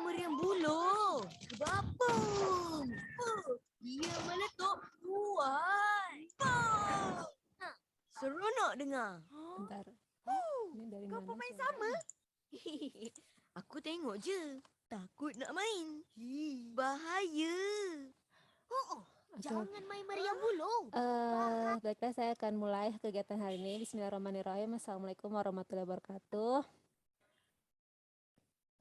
meriam bulu. Bapung. Dia meletup. Tuai. Seronok dengar. Bentar. Ini dari Kau mana? pemain sama? Aku tengok je. Takut nak main. Bahaya. Jangan main meriam bulu. Baiklah, saya akan mulai kegiatan hari ini. Bismillahirrahmanirrahim. Assalamualaikum warahmatullahi wabarakatuh.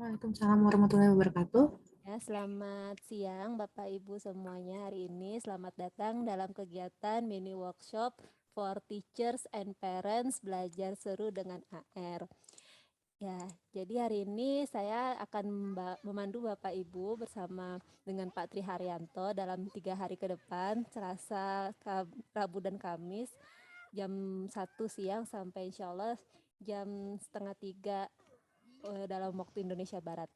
Waalaikumsalam warahmatullahi wabarakatuh. Ya, selamat siang Bapak Ibu semuanya. Hari ini selamat datang dalam kegiatan mini workshop for teachers and parents belajar seru dengan AR. Ya, jadi hari ini saya akan memandu Bapak Ibu bersama dengan Pak Tri Haryanto dalam 3 hari ke depan, Selasa, Rabu dan Kamis, jam 1 siang sampai insya Allah jam setengah 3 dalam waktu Indonesia Barat.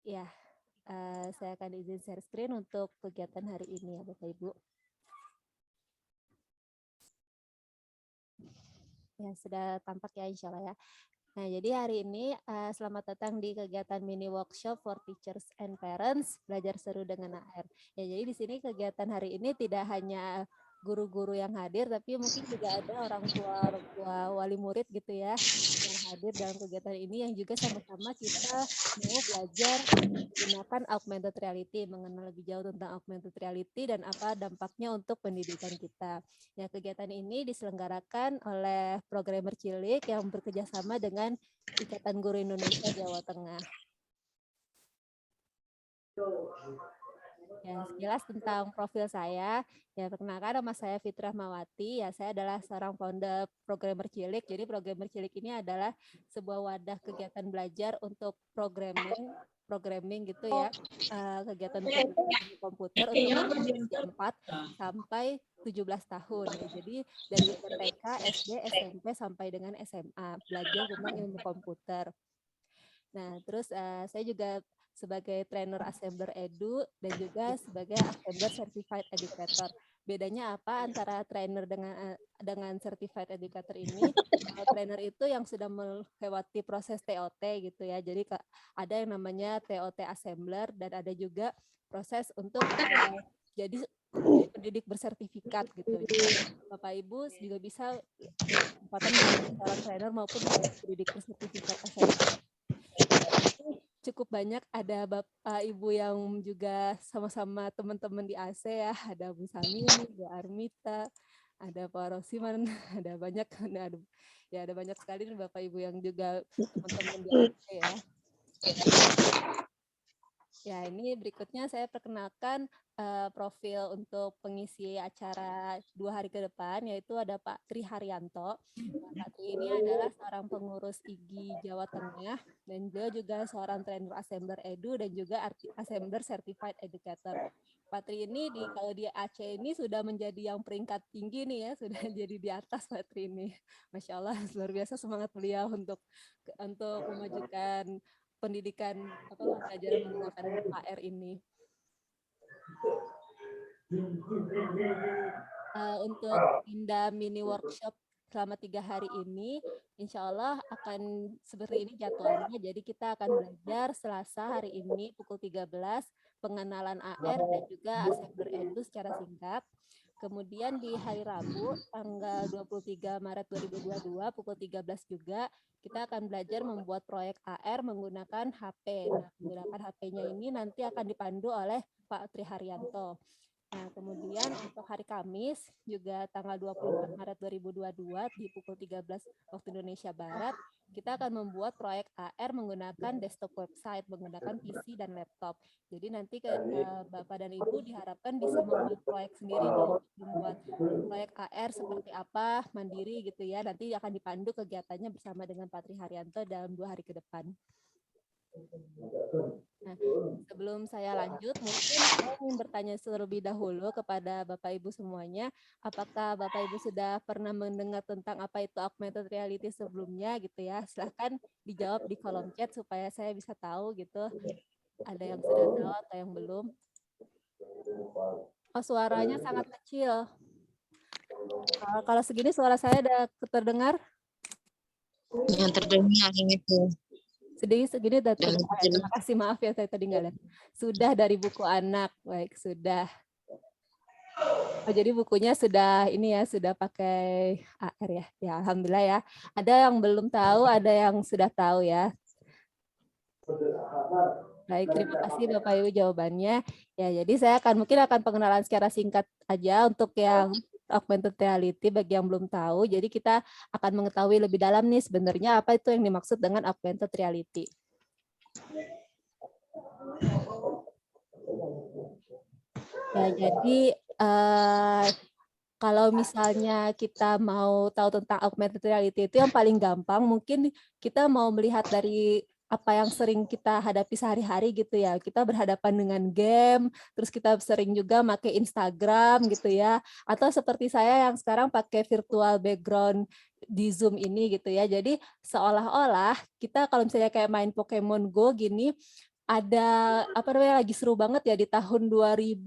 Ya, saya akan izin share screen untuk kegiatan hari ini ya Bapak Ibu. Ya, sudah tampak ya insya Allah ya. Nah, jadi hari ini selamat datang di kegiatan mini workshop for teachers and parents belajar seru dengan AR. Ya, jadi di sini kegiatan hari ini tidak hanya guru-guru yang hadir, tapi mungkin juga ada orang tua wali murid gitu ya yang hadir dalam kegiatan ini yang juga sama-sama kita mau belajar menggunakan augmented reality, mengenal lebih jauh tentang augmented reality dan apa dampaknya untuk pendidikan kita. Ya, kegiatan ini diselenggarakan oleh programmer cilik yang bekerjasama dengan Ikatan Guru Indonesia Jawa Tengah. Ya, sekilas tentang profil saya. Ya, perkenalkan nama saya Fitrah Mawati. Ya, saya adalah seorang founder programmer cilik. Jadi programmer cilik ini adalah sebuah wadah kegiatan belajar untuk programming gitu ya. Kegiatan komputer untuk usia 4 sampai 17 tahun ya. Jadi dari TK, SD, SMP sampai dengan SMA belajar tentang ilmu komputer. Nah, terus saya juga sebagai trainer Assembler Edu dan juga sebagai Assembler Certified Educator. Bedanya apa antara trainer dengan Certified Educator ini? Kalau trainer itu yang sudah melewati proses TOT gitu ya. Jadi ada yang namanya TOT Assembler dan ada juga proses untuk jadi pendidik bersertifikat gitu. Jadi, Bapak Ibu juga bisa kesempatan menjadi seorang trainer maupun pendidik bersertifikat Assembler. Cukup banyak ada Bapak Ibu yang juga sama-sama teman-teman di AC ya, ada Bu Samini, Bu Armita, ada Pak Rosiman, ada banyak ada banyak sekali Bapak Ibu yang juga teman-teman di AC ya. Ya, ini berikutnya saya perkenalkan profil untuk pengisi acara 2 hari ke depan, yaitu ada Pak Tri Haryanto. Pak Tri ini adalah seorang pengurus IGI Jawa Tengah, dan beliau juga seorang trainer Assembler Edu dan juga Assembler Certified Educator. Pak Tri ini kalau di Aceh ini sudah menjadi yang peringkat tinggi nih ya, sudah jadi di atas Pak Tri ini. Masya Allah, luar biasa semangat beliau untuk memajukan pendidikan pembelajaran menggunakan AR ini. Untuk agenda mini workshop selama 3 hari ini, insya Allah akan seperti ini jadwalnya. Jadi kita akan belajar Selasa hari ini pukul 13, pengenalan AR dan juga Assembler Edu secara singkat. Kemudian di hari Rabu, tanggal 23 Maret 2022, pukul 13 juga, kita akan belajar membuat proyek AR menggunakan HP. Nah, menggunakan HP-nya ini nanti akan dipandu oleh Pak Tri Haryanto. Nah, kemudian untuk hari Kamis, juga tanggal 24 Maret 2022, di pukul 13 waktu Indonesia Barat, kita akan membuat proyek AR menggunakan desktop website, menggunakan PC dan laptop. Jadi nanti Bapak dan Ibu diharapkan bisa membuat proyek sendiri nih, membuat proyek AR seperti apa, mandiri gitu ya. Nanti akan dipandu kegiatannya bersama dengan Pak Tri Haryanto dalam 2 hari ke depan. Nah, sebelum saya lanjut, mungkin saya ingin bertanya terlebih dahulu kepada Bapak Ibu semuanya, apakah Bapak Ibu sudah pernah mendengar tentang apa itu augmented reality sebelumnya gitu ya? Silahkan dijawab di kolom chat supaya saya bisa tahu gitu. Ada yang sudah tahu atau yang belum? Oh, suaranya sangat kecil. Kalau segini suara saya ada terdengar? Yang terdengar yang itu. Sedih segini udah Jangan terima kecil. terima kasih, maaf ya saya tadi nggak lihat. Sudah dari buku anak, baik sudah. Oh, jadi bukunya sudah ini ya, sudah pakai AR ya. Ya, alhamdulillah ya. Ada yang belum tahu, ada yang sudah tahu ya. Baik, terima kasih Bapak Ibu jawabannya. Ya, jadi saya mungkin akan pengenalan secara singkat aja untuk yang augmented reality bagi yang belum tahu. Jadi kita akan mengetahui lebih dalam nih sebenarnya apa itu yang dimaksud dengan augmented reality. Ya, jadi kalau misalnya kita mau tahu tentang augmented reality itu yang paling gampang mungkin kita mau melihat dari apa yang sering kita hadapi sehari-hari gitu ya. Kita berhadapan dengan game, terus kita sering juga pakai Instagram gitu ya. Atau seperti saya yang sekarang pakai virtual background di Zoom ini gitu ya. Jadi seolah-olah kita kalau misalnya kayak main Pokemon Go gini, ada apa namanya lagi seru banget ya di tahun 2015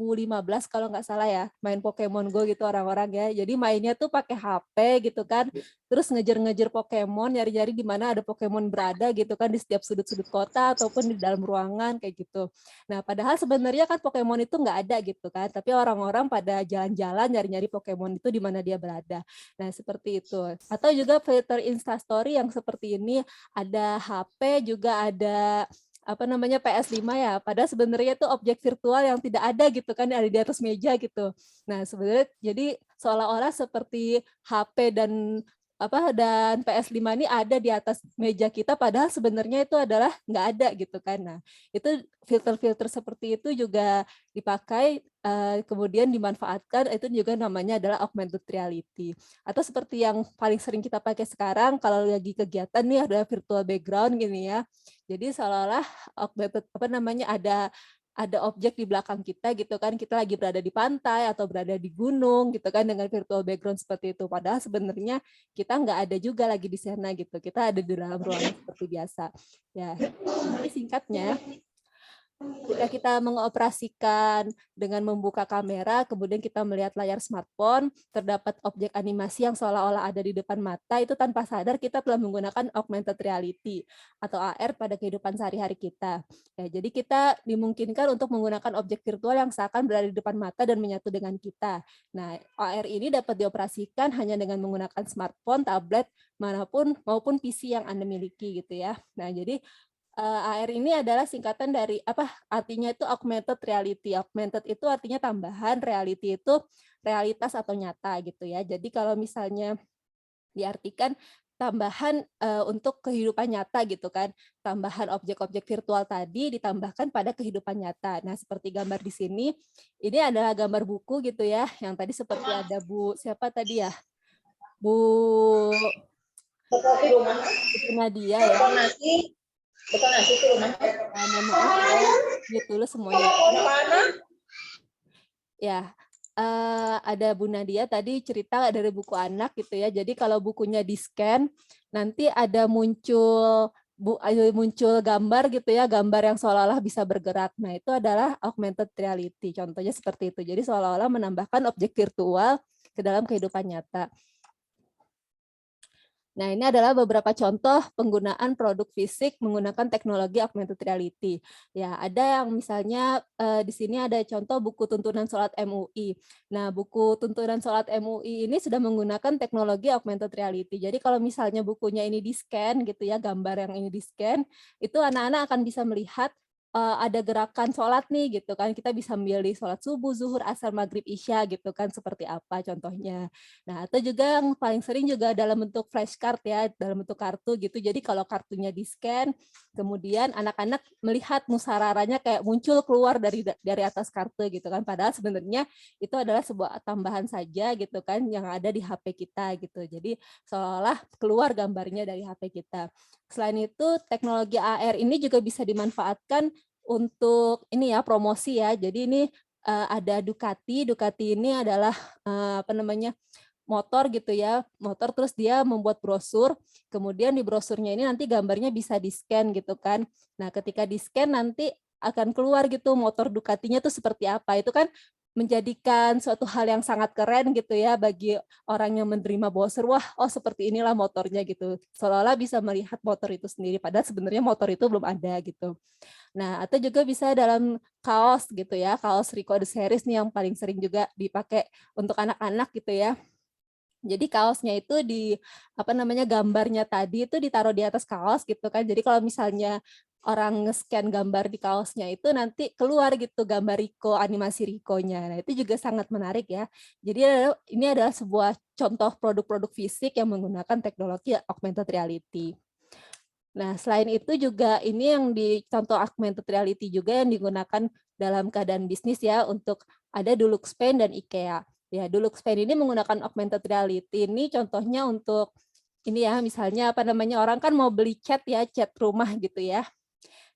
kalau nggak salah ya main Pokemon Go gitu orang-orang ya. Jadi mainnya tuh pakai HP gitu kan. Terus ngejar-ngejar Pokemon, nyari-nyari di mana ada Pokemon berada gitu kan di setiap sudut-sudut kota ataupun di dalam ruangan kayak gitu. Nah, padahal sebenarnya kan Pokemon itu nggak ada gitu kan. Tapi orang-orang pada jalan-jalan nyari-nyari Pokemon itu di mana dia berada. Nah, seperti itu. Atau juga filter Instastory yang seperti ini, ada HP juga ada apa namanya PS5 ya, padahal sebenarnya itu objek virtual yang tidak ada gitu kan, ada di atas meja gitu. Nah, sebenarnya jadi seolah-olah seperti HP dan PS5 ini ada di atas meja kita, padahal sebenarnya itu adalah nggak ada gitu kan. Nah, itu filter-filter seperti itu juga dipakai, kemudian dimanfaatkan, itu juga namanya adalah augmented reality. Atau seperti yang paling sering kita pakai sekarang, kalau lagi kegiatan nih ada virtual background gini ya. Jadi seolah-olah augmented ada objek di belakang kita gitu kan, kita lagi berada di pantai atau berada di gunung gitu kan dengan virtual background seperti itu. Padahal sebenarnya kita nggak ada juga lagi di sana gitu. Kita ada di dalam ruangan seperti biasa. Ya, jadi singkatnya ketika kita mengoperasikan dengan membuka kamera, kemudian kita melihat layar smartphone, terdapat objek animasi yang seolah-olah ada di depan mata, itu tanpa sadar kita telah menggunakan augmented reality atau AR pada kehidupan sehari-hari kita. Ya, jadi kita dimungkinkan untuk menggunakan objek virtual yang seakan berada di depan mata dan menyatu dengan kita. Nah, AR ini dapat dioperasikan hanya dengan menggunakan smartphone, tablet, manapun maupun PC yang Anda miliki gitu ya. Nah, jadi AR ini adalah singkatan dari artinya itu augmented reality. Augmented itu artinya tambahan, reality itu realitas atau nyata gitu ya. Jadi kalau misalnya diartikan tambahan untuk kehidupan nyata gitu kan. Tambahan objek-objek virtual tadi ditambahkan pada kehidupan nyata. Nah, seperti gambar di sini, ini adalah gambar buku gitu ya. Yang tadi seperti ada Bu siapa tadi ya? Bu Nadia ya. Betul nasi ke rumah. Mohon maaf saya mute dulu semuanya. Ya, ada Bu Nadia tadi cerita dari buku anak gitu ya. Jadi kalau bukunya di-scan, nanti ada muncul gambar gitu ya, gambar yang seolah-olah bisa bergerak. Nah, itu adalah augmented reality. Contohnya seperti itu. Jadi seolah-olah menambahkan objek virtual ke dalam kehidupan nyata. Nah, ini adalah beberapa contoh penggunaan produk fisik menggunakan teknologi augmented reality. Ya, ada yang misalnya di sini ada contoh buku tuntunan sholat MUI. Nah, buku tuntunan sholat MUI ini sudah menggunakan teknologi augmented reality. Jadi kalau misalnya bukunya ini di-scan gitu ya, gambar yang ini di-scan, itu anak-anak akan bisa melihat ada gerakan sholat nih gitu kan, kita bisa memilih sholat subuh, zuhur, asar, maghrib, isya gitu kan, seperti apa contohnya. Nah, atau juga yang paling sering juga dalam bentuk flashcard ya, dalam bentuk kartu gitu. Jadi kalau kartunya di-scan, kemudian anak-anak melihat musararanya kayak muncul keluar dari atas kartu gitu kan. Padahal sebenarnya itu adalah sebuah tambahan saja gitu kan yang ada di HP kita gitu. Jadi seolah-olah keluar gambarnya dari HP kita. Selain itu, teknologi AR ini juga bisa dimanfaatkan untuk ini ya, promosi ya. Jadi ini ada Ducati. Ducati ini adalah motor gitu ya, motor, terus dia membuat brosur, kemudian di brosurnya ini nanti gambarnya bisa di-scan gitu kan. Nah, ketika di-scan nanti akan keluar gitu motor Ducatinya tuh seperti apa. Itu kan menjadikan suatu hal yang sangat keren gitu ya bagi orang yang menerima browser, wah, oh seperti inilah motornya gitu. Seolah-olah bisa melihat motor itu sendiri, padahal sebenarnya motor itu belum ada gitu. Nah, atau juga bisa dalam kaos gitu ya, kaos Rico the Series nih yang paling sering juga dipakai untuk anak-anak gitu ya. Jadi kaosnya itu apa namanya, gambarnya tadi itu ditaruh di atas kaos gitu kan. Jadi kalau misalnya orang nge-scan gambar di kaosnya itu nanti keluar gitu gambar Rico, animasi Rico-nya. Nah, itu juga sangat menarik ya. Jadi ini adalah sebuah contoh produk-produk fisik yang menggunakan teknologi augmented reality. Nah, selain itu juga ini yang di contoh augmented reality juga yang digunakan dalam keadaan bisnis ya, untuk ada Deluxepan dan IKEA. Ya, Deluxepan ini menggunakan augmented reality ini contohnya untuk ini ya, misalnya apa namanya, orang kan mau beli cat ya, cat rumah gitu ya.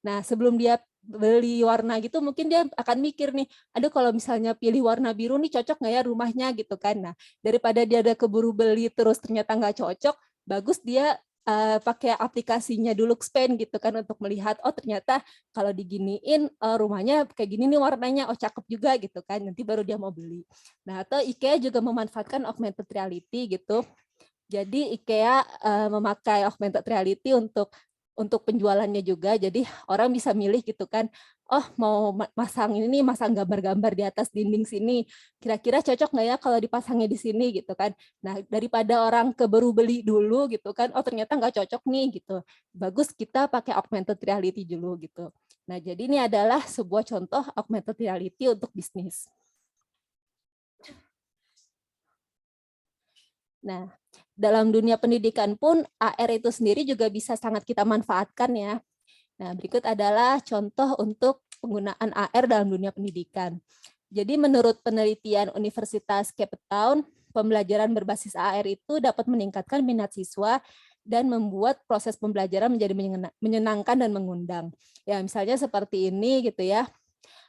Nah, sebelum dia beli warna gitu mungkin dia akan mikir nih, aduh kalau misalnya pilih warna biru nih cocok nggak ya rumahnya gitu kan. Nah, daripada dia ada keburu beli terus ternyata nggak cocok, bagus dia pakai aplikasinya Deluxepan gitu kan untuk melihat, oh ternyata kalau diginiin rumahnya kayak gini nih warnanya, oh cakep juga gitu kan, nanti baru dia mau beli. Nah, atau IKEA juga memanfaatkan augmented reality gitu. Jadi IKEA memakai augmented reality untuk penjualannya juga. Jadi orang bisa milih gitu kan, oh mau masang ini nih, masang gambar-gambar di atas dinding sini. Kira-kira cocok nggak ya kalau dipasangnya di sini gitu kan. Nah, daripada orang keburu beli dulu gitu kan, oh ternyata nggak cocok nih gitu. Bagus kita pakai augmented reality dulu gitu. Nah, jadi ini adalah sebuah contoh augmented reality untuk bisnis. Nah, dalam dunia pendidikan pun AR itu sendiri juga bisa sangat kita manfaatkan ya. Nah, berikut adalah contoh untuk penggunaan AR dalam dunia pendidikan. Jadi menurut penelitian Universitas Cape Town, pembelajaran berbasis AR itu dapat meningkatkan minat siswa dan membuat proses pembelajaran menjadi menyenangkan dan mengundang. Ya, misalnya seperti ini gitu ya.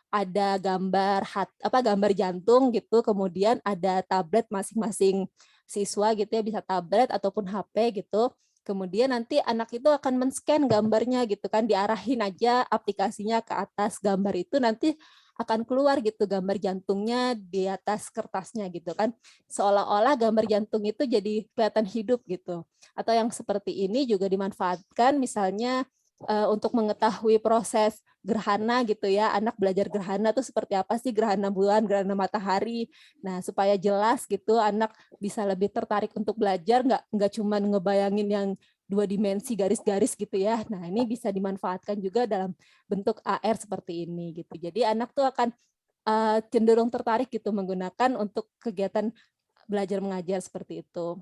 Ada gambar jantung gitu, kemudian ada tablet masing-masing siswa gitu ya, bisa tablet ataupun HP gitu. Kemudian nanti anak itu akan men-scan gambarnya gitu kan, diarahin aja aplikasinya ke atas gambar itu, nanti akan keluar gitu gambar jantungnya di atas kertasnya gitu kan. Seolah-olah gambar jantung itu jadi kelihatan hidup gitu. Atau yang seperti ini juga dimanfaatkan misalnya untuk mengetahui proses gerhana gitu ya, anak belajar gerhana tuh seperti apa sih, gerhana bulan, gerhana matahari. Nah, supaya jelas gitu, anak bisa lebih tertarik untuk belajar, nggak cuma ngebayangin yang 2 dimensi garis-garis gitu ya. Nah, ini bisa dimanfaatkan juga dalam bentuk AR seperti ini gitu. Jadi anak tuh akan cenderung tertarik gitu menggunakan untuk kegiatan belajar mengajar seperti itu.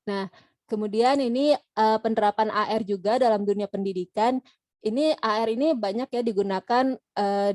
Nah, kemudian ini penerapan AR juga dalam dunia pendidikan. Ini AR ini banyak ya digunakan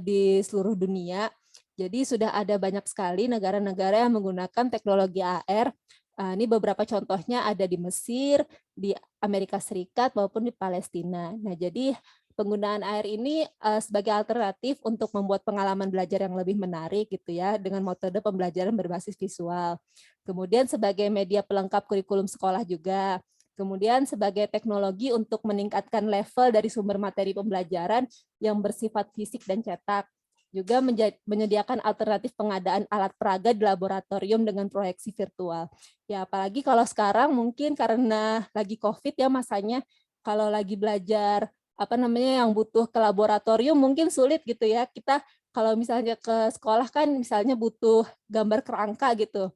di seluruh dunia. Jadi sudah ada banyak sekali negara-negara yang menggunakan teknologi AR. Ini beberapa contohnya ada di Mesir, di Amerika Serikat maupun di Palestina. Nah, jadi penggunaan AR ini sebagai alternatif untuk membuat pengalaman belajar yang lebih menarik gitu ya dengan metode pembelajaran berbasis visual. Kemudian sebagai media pelengkap kurikulum sekolah juga. Kemudian sebagai teknologi untuk meningkatkan level dari sumber materi pembelajaran yang bersifat fisik dan cetak. Juga menyediakan alternatif pengadaan alat peraga di laboratorium dengan proyeksi virtual. Ya, apalagi kalau sekarang mungkin karena lagi COVID ya masanya, kalau lagi belajar apa namanya yang butuh ke laboratorium mungkin sulit gitu ya. Kita kalau misalnya ke sekolah kan misalnya butuh gambar kerangka gitu.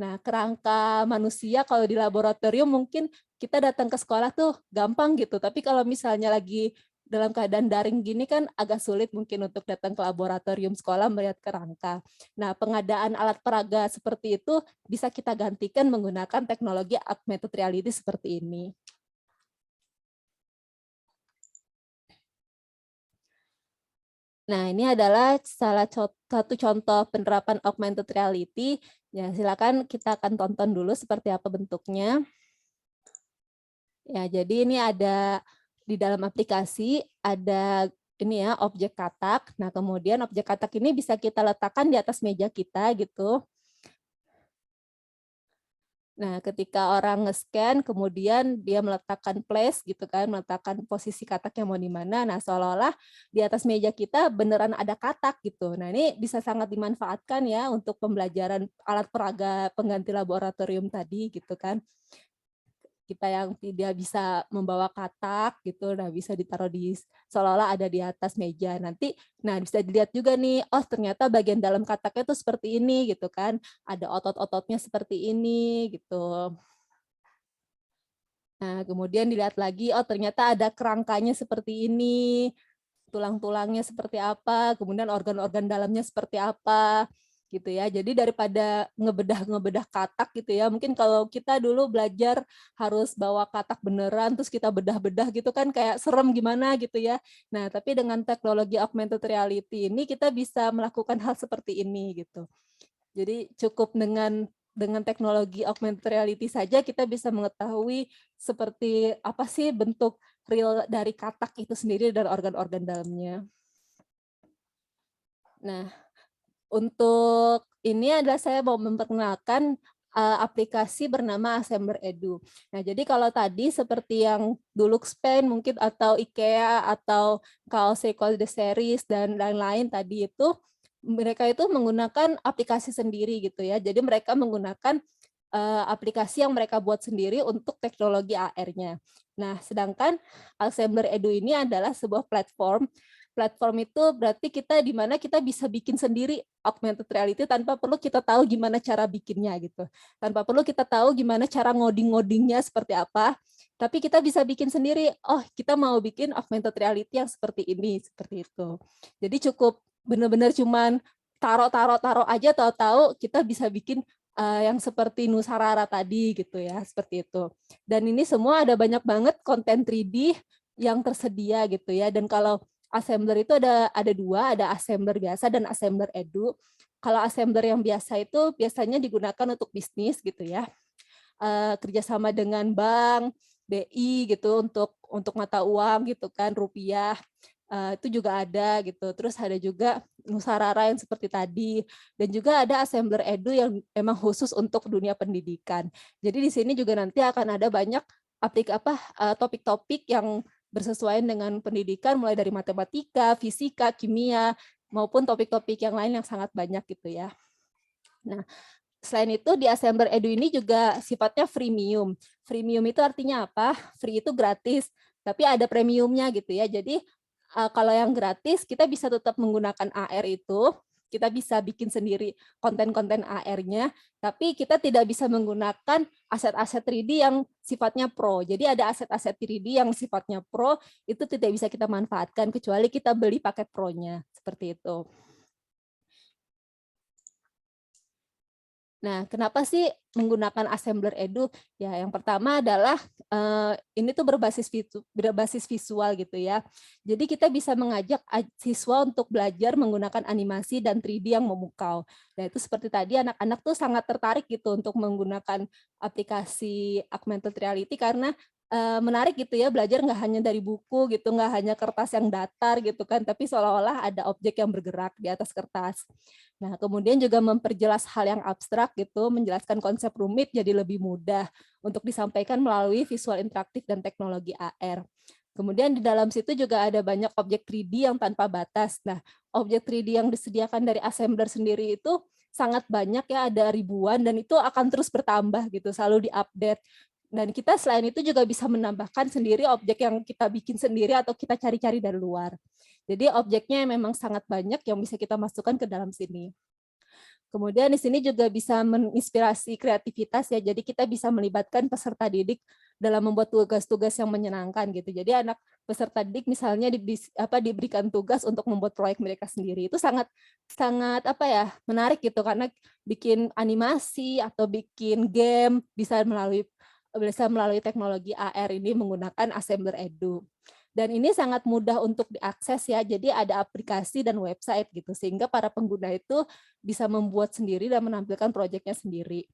Nah, kerangka manusia kalau di laboratorium mungkin kita datang ke sekolah tuh gampang gitu. Tapi kalau misalnya lagi dalam keadaan daring gini kan agak sulit mungkin untuk datang ke laboratorium sekolah melihat kerangka. Nah, pengadaan alat peraga seperti itu bisa kita gantikan menggunakan teknologi augmented reality seperti ini. Nah, ini adalah salah satu contoh penerapan augmented reality. Ya, silakan kita akan tonton dulu seperti apa bentuknya. Ya, jadi ini ada di dalam aplikasi ada ini ya objek katak. Nah, kemudian objek katak ini bisa kita letakkan di atas meja kita gitu. Nah, ketika orang nge-scan, kemudian dia meletakkan place gitu kan, meletakkan posisi kataknya mau di mana. Nah, seolah-olah di atas meja kita beneran ada katak gitu. Nah, ini bisa sangat dimanfaatkan ya untuk pembelajaran alat peraga pengganti laboratorium tadi gitu kan. Kita yang tidak bisa membawa katak gitu, nah bisa ditaruh di seolah-olah ada di atas meja. Nanti, nah bisa dilihat juga nih, oh ternyata bagian dalam kataknya tuh seperti ini gitu kan, ada otot-ototnya seperti ini gitu. Nah kemudian dilihat lagi, oh ternyata ada kerangkanya seperti ini, tulang-tulangnya seperti apa, kemudian organ-organ dalamnya seperti apa. Gitu ya. Jadi daripada ngebedah katak gitu ya. Mungkin kalau kita dulu belajar harus bawa katak beneran terus kita bedah-bedah gitu kan kayak serem gimana gitu ya. Nah, tapi dengan teknologi augmented reality ini kita bisa melakukan hal seperti ini gitu. Jadi cukup dengan teknologi augmented reality saja kita bisa mengetahui seperti apa sih bentuk real dari katak itu sendiri dan organ-organ dalamnya. Nah, untuk ini adalah saya mau memperkenalkan aplikasi bernama Assembler Edu. Nah, jadi kalau tadi seperti yang Dulux Pen mungkin atau IKEA atau Kaoseco The Series dan lain-lain tadi itu mereka itu menggunakan aplikasi sendiri gitu ya. Jadi mereka menggunakan aplikasi yang mereka buat sendiri untuk teknologi AR-nya. Nah, sedangkan Assembler Edu ini adalah sebuah platform. Platform itu berarti kita di mana kita bisa bikin sendiri augmented reality tanpa perlu kita tahu gimana cara bikinnya gitu. Tanpa perlu kita tahu gimana cara ngoding-ngodingnya seperti apa. Tapi kita bisa bikin sendiri, oh kita mau bikin augmented reality yang seperti ini, seperti itu. Jadi cukup benar-benar cuman taruh aja, tahu-tahu kita bisa bikin yang seperti Nusarara tadi gitu ya, seperti itu. Dan ini semua ada banyak banget konten 3D yang tersedia gitu ya. Dan kalau assembler itu ada dua, ada assembler biasa dan assembler edu. Kalau assembler yang biasa itu biasanya digunakan untuk bisnis gitu ya, kerjasama dengan bank, BI gitu untuk mata uang gitu kan, rupiah. Itu juga ada gitu. Terus ada juga Nusarara yang seperti tadi, dan juga ada assembler edu yang emang khusus untuk dunia pendidikan. Jadi di sini juga nanti akan ada banyak topik-topik yang bersesuaian dengan pendidikan, mulai dari matematika, fisika, kimia, maupun topik-topik yang lain yang sangat banyak gitu ya. Nah, selain itu di Assembler Edu ini juga sifatnya freemium. Freemium itu artinya apa? Free itu gratis, tapi ada premiumnya gitu ya. Jadi kalau yang gratis kita bisa tetap menggunakan AR itu, kita bisa bikin sendiri konten-konten AR-nya, tapi kita tidak bisa menggunakan aset-aset 3D yang sifatnya pro. Jadi ada aset-aset 3D yang sifatnya pro, itu tidak bisa kita manfaatkan, kecuali kita beli paket pro-nya, seperti itu. Nah, kenapa sih menggunakan Assembler Edu? Ya, yang pertama adalah ini tuh berbasis visual gitu ya. Jadi kita bisa mengajak siswa untuk belajar menggunakan animasi dan 3D yang memukau. Nah, itu seperti tadi anak-anak tuh sangat tertarik gitu untuk menggunakan aplikasi augmented reality karena menarik gitu ya, belajar nggak hanya dari buku gitu, nggak hanya kertas yang datar gitu kan, tapi seolah-olah ada objek yang bergerak di atas kertas. Nah, kemudian juga memperjelas hal yang abstrak gitu, menjelaskan konsep rumit jadi lebih mudah untuk disampaikan melalui visual interaktif dan teknologi AR. Kemudian di dalam situ juga ada banyak objek 3D yang tanpa batas. Nah, objek 3D yang disediakan dari Assembler sendiri itu sangat banyak ya, ada ribuan dan itu akan terus bertambah gitu, selalu diupdate. Dan kita selain itu juga bisa menambahkan sendiri objek yang kita bikin sendiri atau kita cari-cari dari luar. Jadi objeknya memang sangat banyak yang bisa kita masukkan ke dalam sini. Kemudian di sini juga bisa menginspirasi kreativitas ya. Jadi kita bisa melibatkan peserta didik dalam membuat tugas-tugas yang menyenangkan gitu. Jadi anak peserta didik misalnya diberikan tugas untuk membuat proyek mereka sendiri. Itu sangat menarik gitu karena bikin animasi atau bikin game bisa melalui teknologi AR ini menggunakan Assembler Edu. Dan ini sangat mudah untuk diakses ya, jadi ada aplikasi dan website gitu, sehingga para pengguna itu bisa membuat sendiri dan menampilkan proyeknya sendiri.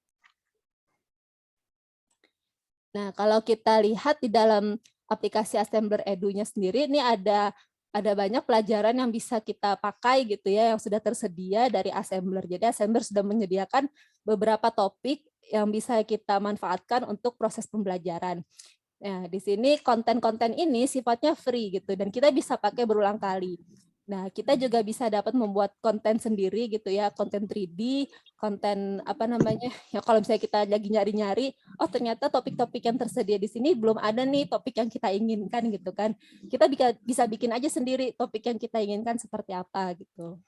Nah, kalau kita lihat di dalam aplikasi Assembler Edu-nya sendiri, ini ada banyak pelajaran yang bisa kita pakai gitu ya, yang sudah tersedia dari Assembler. Jadi Assembler sudah menyediakan beberapa topik yang bisa kita manfaatkan untuk proses pembelajaran. Nah, di sini konten-konten ini sifatnya free gitu dan kita bisa pakai berulang kali. Nah, kita juga bisa dapat membuat konten sendiri gitu ya, konten 3D, konten apa namanya? Ya kalau misalnya kita lagi nyari-nyari, oh ternyata topik-topik yang tersedia di sini belum ada nih topik yang kita inginkan gitu kan. Kita bisa bikin aja sendiri topik yang kita inginkan seperti apa gitu.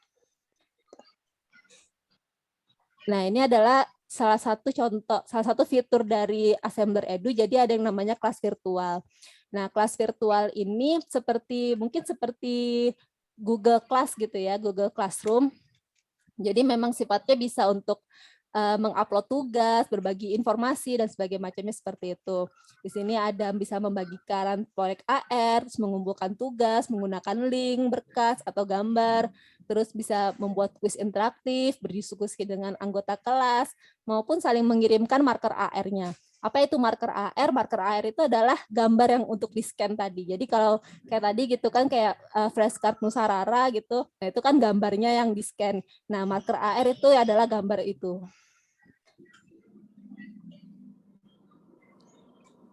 Nah, ini adalah salah satu contoh, salah satu fitur dari Assembler Edu, jadi ada yang namanya kelas virtual. Nah, kelas virtual ini mungkin seperti Google Class gitu ya, Google Classroom. Jadi memang sifatnya bisa untuk mengupload tugas, berbagi informasi, dan sebagainya macamnya seperti itu. Di sini ada bisa membagikan proyek AR, terus mengumpulkan tugas, menggunakan link, berkas, atau gambar, terus bisa membuat kuis interaktif, berdiskusi dengan anggota kelas, maupun saling mengirimkan marker AR-nya. Apa itu marker AR? Marker AR itu adalah gambar yang untuk di-scan tadi. Jadi kalau kayak tadi gitu kan kayak flashcard Nusarara gitu, nah itu kan gambarnya yang di-scan. Nah, marker AR itu adalah gambar itu.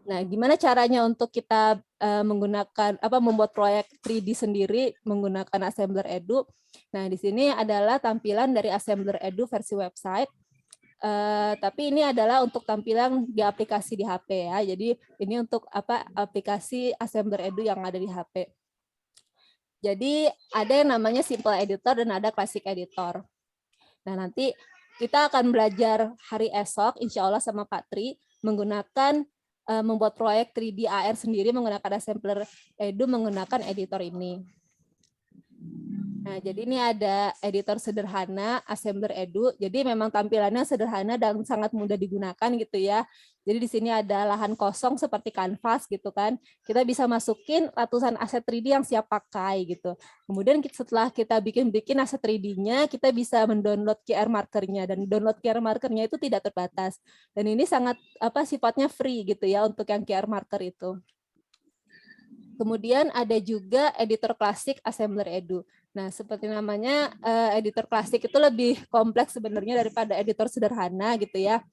Nah, gimana caranya untuk kita menggunakan membuat proyek 3D sendiri menggunakan Assembler Edu? Nah, di sini adalah tampilan dari Assembler Edu versi website. Tapi ini adalah untuk tampilan di aplikasi di HP ya. Jadi ini untuk aplikasi Assembler Edu yang ada di HP. Jadi ada yang namanya Simple Editor dan ada Classic Editor. Nah, nanti kita akan belajar hari esok, insya Allah sama Pak Tri, menggunakan membuat proyek 3D AR sendiri menggunakan Assembler Edu menggunakan editor ini. Nah, jadi ini ada editor sederhana, Assembler Edu. Jadi memang tampilannya sederhana dan sangat mudah digunakan gitu ya. Jadi di sini ada lahan kosong seperti kanvas gitu kan. Kita bisa masukin ratusan aset 3D yang siap pakai gitu. Kemudian setelah kita bikin aset 3D-nya, kita bisa mendownload QR markernya dan download QR markernya itu tidak terbatas. Dan ini sangat sifatnya free gitu ya untuk yang QR marker itu. Kemudian ada juga editor klasik Assembler Edu. Nah, seperti namanya, editor klasik itu lebih kompleks sebenarnya daripada editor sederhana gitu ya.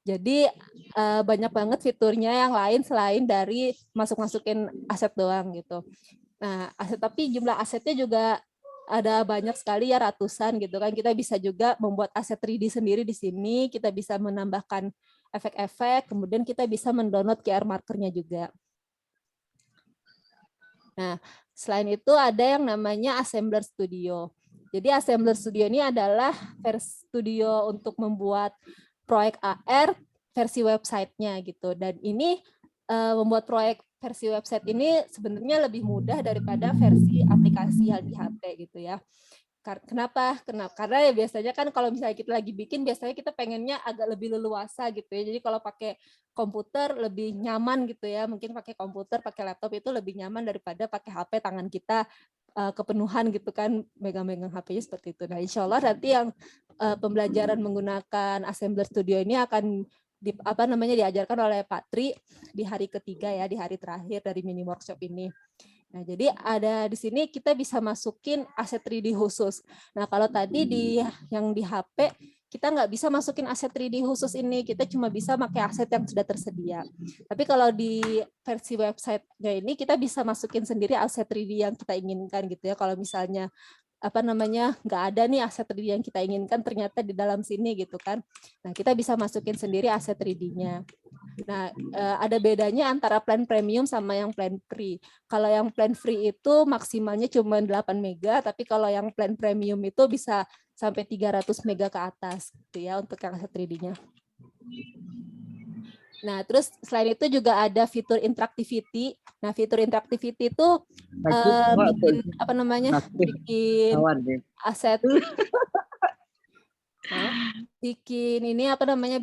Jadi banyak banget fiturnya yang lain selain dari masukin aset doang gitu. Nah, tapi jumlah asetnya juga ada banyak sekali ya, ratusan gitu kan. Kita bisa juga membuat aset 3D sendiri di sini, kita bisa menambahkan efek-efek, kemudian kita bisa mendownload QR markernya juga. Nah, selain itu ada yang namanya Assembler Studio. Jadi Assembler Studio ini adalah versi studio untuk membuat proyek AR versi websitenya gitu. Dan ini membuat proyek versi website ini sebenarnya lebih mudah daripada versi aplikasi yang di HP gitu ya. Kenapa? Karena ya biasanya kan kalau misalnya kita lagi bikin, biasanya kita pengennya agak lebih leluasa gitu ya. Jadi kalau pakai komputer lebih nyaman gitu ya. Mungkin pakai komputer, pakai laptop itu lebih nyaman daripada pakai HP tangan kita kepenuhan gitu kan, megang-megang HP-nya seperti itu. Nah, insya Allah nanti yang pembelajaran menggunakan Assembler Studio ini akan diajarkan oleh Pak Tri di hari ketiga ya, di hari terakhir dari mini workshop ini. Nah, jadi ada di sini kita bisa masukin aset 3D khusus. Nah, kalau tadi yang di HP, kita nggak bisa masukin aset 3D khusus ini, kita cuma bisa pakai aset yang sudah tersedia. Tapi kalau di versi website-nya ini, kita bisa masukin sendiri aset 3D yang kita inginkan gitu ya. Kalau misalnya nggak ada nih aset 3D yang kita inginkan ternyata di dalam sini gitu kan. Nah, kita bisa masukin sendiri aset 3D-nya. Nah, ada bedanya antara plan premium sama yang plan free. Kalau yang plan free itu maksimalnya cuma 8 mega, tapi kalau yang plan premium itu bisa sampai 300 mega ke atas gitu ya untuk yang aset 3D-nya. Nah, terus selain itu juga ada fitur interactivity. Nah, fitur interactivity itu bikin aset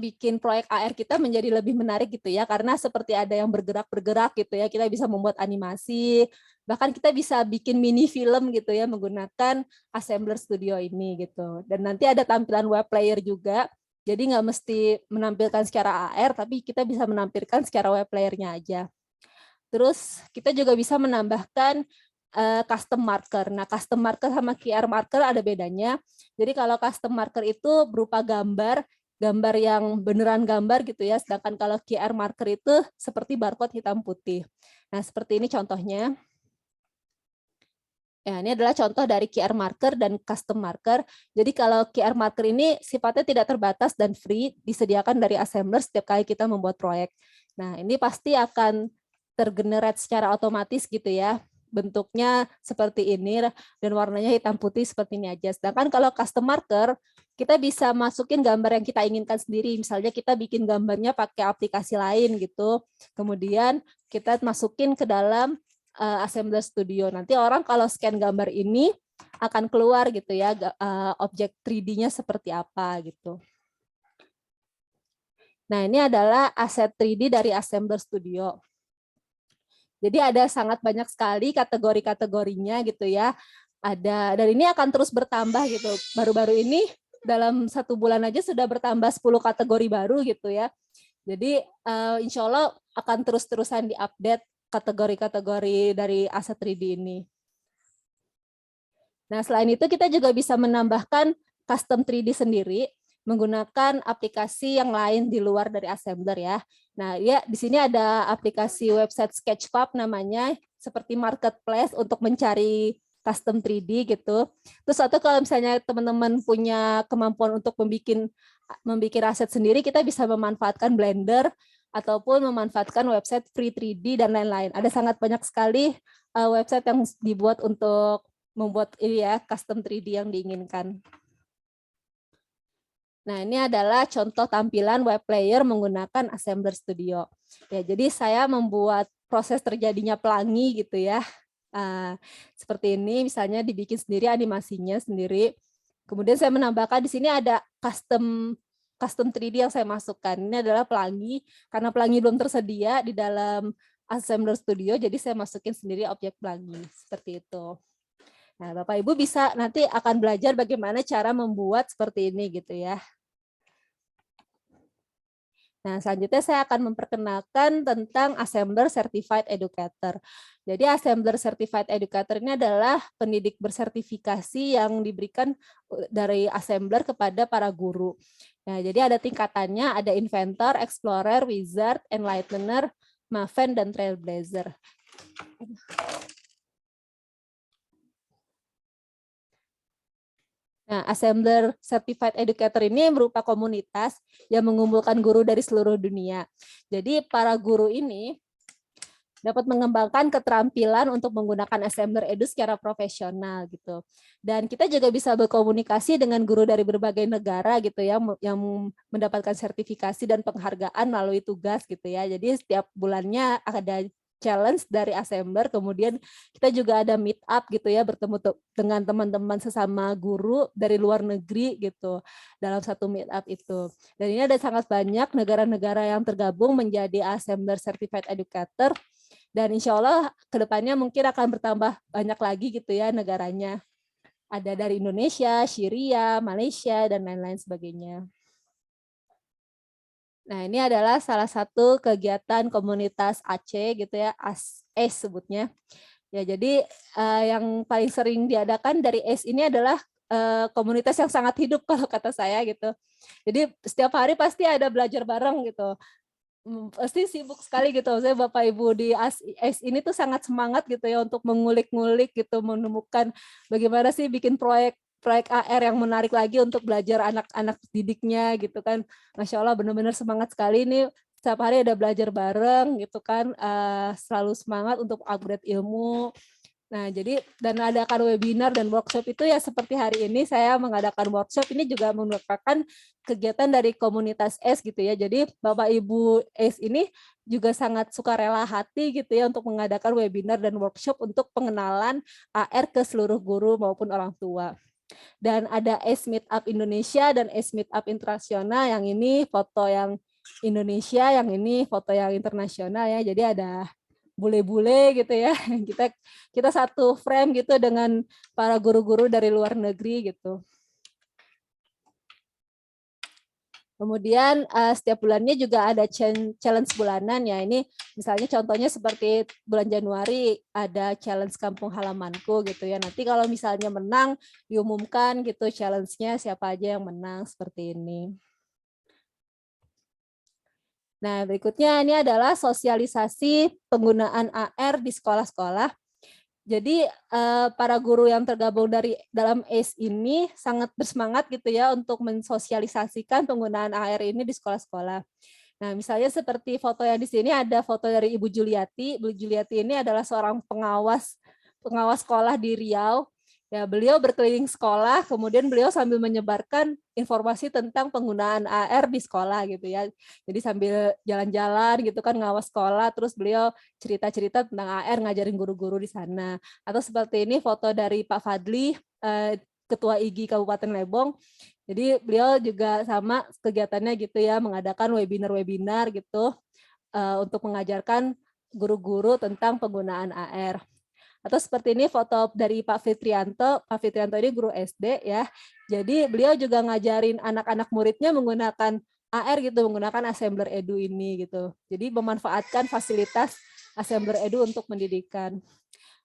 bikin proyek AR kita menjadi lebih menarik gitu ya, karena seperti ada yang bergerak gitu ya, kita bisa membuat animasi, bahkan kita bisa bikin mini film gitu ya menggunakan Assembler Studio ini gitu. Dan nanti ada tampilan web player juga, jadi nggak mesti menampilkan secara AR, tapi kita bisa menampilkan secara web player-nya aja. Terus kita juga bisa menambahkan custom marker. Nah, custom marker sama QR marker ada bedanya. Jadi kalau custom marker itu berupa gambar gambar yang beneran gambar gitu ya, sedangkan kalau QR marker itu seperti barcode hitam putih. Nah, seperti ini contohnya. Ya, ini adalah contoh dari QR marker dan custom marker. Jadi kalau QR marker ini sifatnya tidak terbatas dan free, disediakan dari assembler setiap kali kita membuat proyek. Nah, ini pasti akan tergenerate secara otomatis gitu ya. Bentuknya seperti ini dan warnanya hitam putih seperti ini aja. Sedangkan kalau custom marker, kita bisa masukin gambar yang kita inginkan sendiri. Misalnya kita bikin gambarnya pakai aplikasi lain gitu. Kemudian kita masukin ke dalam Assembler Studio. Nanti orang kalau scan gambar ini akan keluar gitu ya objek 3D-nya seperti apa gitu. Nah, ini adalah aset 3D dari Assembler Studio. Jadi ada sangat banyak sekali kategori-kategorinya gitu ya. Dan ini akan terus bertambah gitu. Baru-baru ini dalam 1 bulan aja sudah bertambah 10 kategori baru gitu ya. Jadi insya Allah akan terus-terusan diupdate kategori-kategori dari aset 3D ini. Nah, selain itu kita juga bisa menambahkan custom 3D sendiri menggunakan aplikasi yang lain di luar dari Assembler ya. Nah, ya di sini ada aplikasi website Sketchfab namanya, seperti marketplace untuk mencari custom 3D gitu. Terus atau kalau misalnya teman-teman punya kemampuan untuk membuat aset sendiri, kita bisa memanfaatkan Blender ataupun memanfaatkan website free 3D dan lain-lain. Ada sangat banyak sekali website yang dibuat untuk membuat ini ya custom 3D yang diinginkan. Nah, ini adalah contoh tampilan web player menggunakan Assembler Studio. Ya, jadi saya membuat proses terjadinya pelangi gitu ya. Seperti ini, misalnya dibikin sendiri animasinya sendiri. Kemudian saya menambahkan di sini ada custom 3D yang saya masukkan. Ini adalah pelangi, karena pelangi belum tersedia di dalam Assembler Studio, jadi saya masukin sendiri objek pelangi, seperti itu. Nah, Bapak Ibu bisa nanti akan belajar bagaimana cara membuat seperti ini gitu ya. Nah, selanjutnya saya akan memperkenalkan tentang Assembler Certified Educator. Jadi Assembler Certified Educator ini adalah pendidik bersertifikasi yang diberikan dari Assembler kepada para guru. Nah, jadi ada tingkatannya, ada Inventor, Explorer, Wizard, Enlightener, Maven, dan Trailblazer. Nah, Assembler Certified Educator ini merupakan komunitas yang mengumpulkan guru dari seluruh dunia. Jadi para guru ini dapat mengembangkan keterampilan untuk menggunakan Assembler Edu secara profesional gitu. Dan kita juga bisa berkomunikasi dengan guru dari berbagai negara gitu ya, yang mendapatkan sertifikasi dan penghargaan melalui tugas gitu ya. Jadi setiap bulannya ada challenge dari Assembler, kemudian kita juga ada meet up gitu ya, bertemu dengan teman-teman sesama guru dari luar negeri gitu dalam satu meet up itu. Dan ini ada sangat banyak negara-negara yang tergabung menjadi Assembler Certified Educator, dan insya Allah kedepannya mungkin akan bertambah banyak lagi gitu ya negaranya. Ada dari Indonesia, Syria, Malaysia, dan lain-lain sebagainya. Nah, ini adalah salah satu kegiatan komunitas Aceh gitu ya, ACE sebutnya. Ya, jadi yang paling sering diadakan dari ACE ini adalah komunitas yang sangat hidup kalau kata saya gitu. Jadi setiap hari pasti ada belajar bareng gitu. Pasti sibuk sekali gitu. Saya Bapak Ibu di ACE ini tuh sangat semangat gitu ya untuk mengulik-ngulik gitu, menemukan bagaimana sih bikin proyek AR yang menarik lagi untuk belajar anak-anak didiknya gitu kan. Masya Allah benar-benar semangat sekali ini, setiap hari ada belajar bareng gitu kan, selalu semangat untuk upgrade ilmu. Nah, jadi dan adakan webinar dan workshop itu ya seperti hari ini saya mengadakan workshop, ini juga merupakan kegiatan dari komunitas ACE gitu ya. Jadi Bapak Ibu ACE ini juga sangat sukarela hati gitu ya untuk mengadakan webinar dan workshop untuk pengenalan AR ke seluruh guru maupun orang tua. Dan ada ACE Meetup Indonesia dan ACE Meetup Internasional, yang ini foto yang Indonesia, yang ini foto yang internasional ya. Jadi ada bule-bule gitu ya. Kita satu frame gitu dengan para guru-guru dari luar negeri gitu. Kemudian setiap bulannya juga ada challenge bulanan ya. Ini misalnya contohnya seperti bulan Januari ada challenge kampung halamanku gitu ya. Nanti kalau misalnya menang diumumkan gitu challenge-nya siapa aja yang menang seperti ini. Nah, berikutnya ini adalah sosialisasi penggunaan AR di sekolah-sekolah. Jadi para guru yang tergabung dalam ACE ini sangat bersemangat gitu ya untuk mensosialisasikan penggunaan AR ini di sekolah-sekolah. Nah, misalnya seperti foto yang di sini ada foto dari Ibu Juliati. Ibu Juliati ini adalah seorang pengawas sekolah di Riau. Ya, beliau berkeliling sekolah, kemudian beliau sambil menyebarkan informasi tentang penggunaan AR di sekolah gitu ya. Jadi sambil jalan-jalan gitu kan ngawas sekolah, terus beliau cerita-cerita tentang AR, ngajarin guru-guru di sana. Atau seperti ini foto dari Pak Fadli, Ketua IGI Kabupaten Lebong. Jadi beliau juga sama kegiatannya gitu ya, mengadakan webinar-webinar gitu untuk mengajarkan guru-guru tentang penggunaan AR. Atau seperti ini foto dari Pak Fitrianto. Pak Fitrianto ini guru SD ya. Jadi beliau juga ngajarin anak-anak muridnya menggunakan AR gitu, menggunakan Assembler Edu ini gitu. Jadi memanfaatkan fasilitas Assembler Edu untuk pendidikan.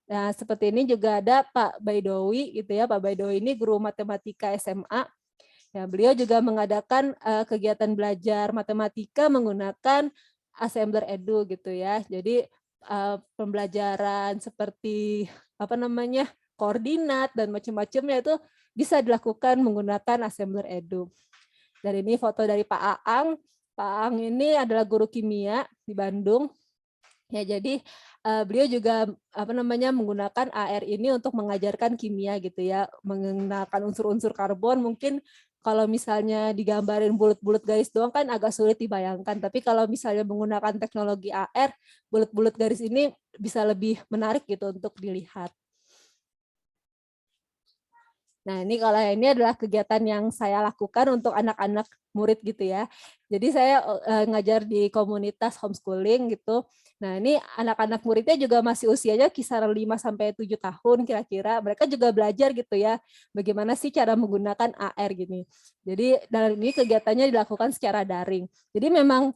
Nah, seperti ini juga ada Pak Baidowi gitu ya. Pak Baidowi ini guru matematika SMA. Ya, beliau juga mengadakan kegiatan belajar matematika menggunakan Assembler Edu gitu ya. Jadi pembelajaran seperti koordinat dan macam-macamnya itu bisa dilakukan menggunakan Assembler Edu. Dan ini foto dari Pak Aang. Pak Aang ini adalah guru kimia di Bandung. Ya, jadi beliau juga menggunakan AR ini untuk mengajarkan kimia gitu ya, menggunakan unsur-unsur karbon. Mungkin kalau misalnya digambarin bulat-bulat garis doang kan agak sulit dibayangkan, tapi kalau misalnya menggunakan teknologi AR, bulat-bulat garis ini bisa lebih menarik gitu untuk dilihat. Nah, ini kalau ini adalah kegiatan yang saya lakukan untuk anak-anak murid gitu ya. Jadi saya ngajar di komunitas homeschooling gitu. Nah, ini anak-anak muridnya juga masih usianya kisaran 5-7 tahun kira-kira. Mereka juga belajar gitu ya, bagaimana sih cara menggunakan AR gini. Jadi dalam ini kegiatannya dilakukan secara daring. Jadi memang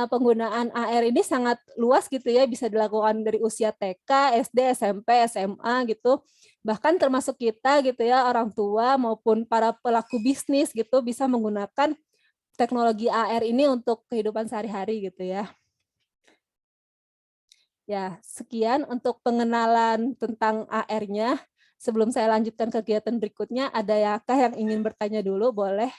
penggunaan AR ini sangat luas gitu ya, bisa dilakukan dari usia TK, SD, SMP, SMA gitu. Bahkan termasuk kita gitu ya, orang tua maupun para pelaku bisnis gitu bisa menggunakan teknologi AR ini untuk kehidupan sehari-hari gitu ya. Ya, sekian untuk pengenalan tentang AR-nya. Sebelum saya lanjutkan kegiatan berikutnya, ada yang ingin bertanya dulu? Boleh.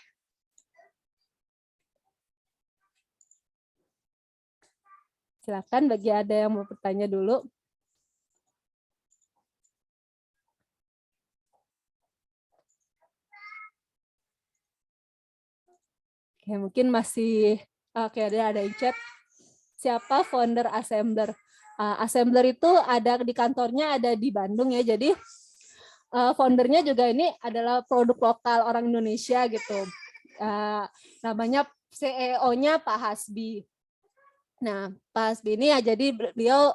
Silakan bagi ada yang mau bertanya dulu. Oke, mungkin masih ada yang chat. Siapa founder Assembler? Assembler itu ada di kantornya, ada di Bandung ya. Jadi foundernya juga ini adalah produk lokal orang Indonesia gitu. Namanya CEO-nya Pak Hasbi. Nah, Pak Hasbi ini ya, jadi beliau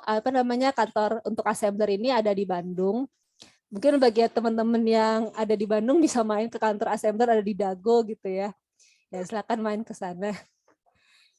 kantor untuk Assembler ini ada di Bandung. Mungkin bagi teman-teman yang ada di Bandung bisa main ke kantor Assembler, ada di Dago gitu ya. Ya, silakan main ke sana.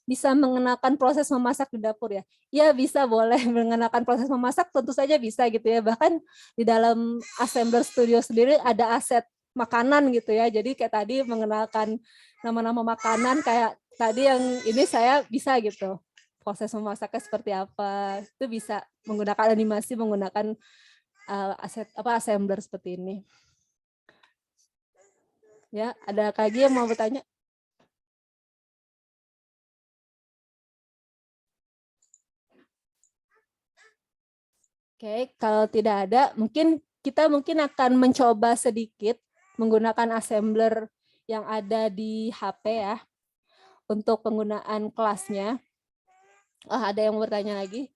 Bisa mengenalkan proses memasak di dapur ya? Ya bisa, boleh mengenalkan proses memasak, tentu saja bisa gitu ya. Bahkan di dalam Assembler Studio sendiri ada aset makanan gitu ya. Jadi kayak tadi mengenalkan nama-nama makanan, kayak tadi yang ini saya bisa gitu. Proses memasaknya seperti apa, itu bisa menggunakan animasi, menggunakan Assembler seperti ini. Ya, ada lagi yang mau bertanya? Oke, kalau tidak ada, kita akan mencoba sedikit menggunakan Assembler yang ada di HP ya, untuk penggunaan kelasnya. Ada yang mau bertanya lagi?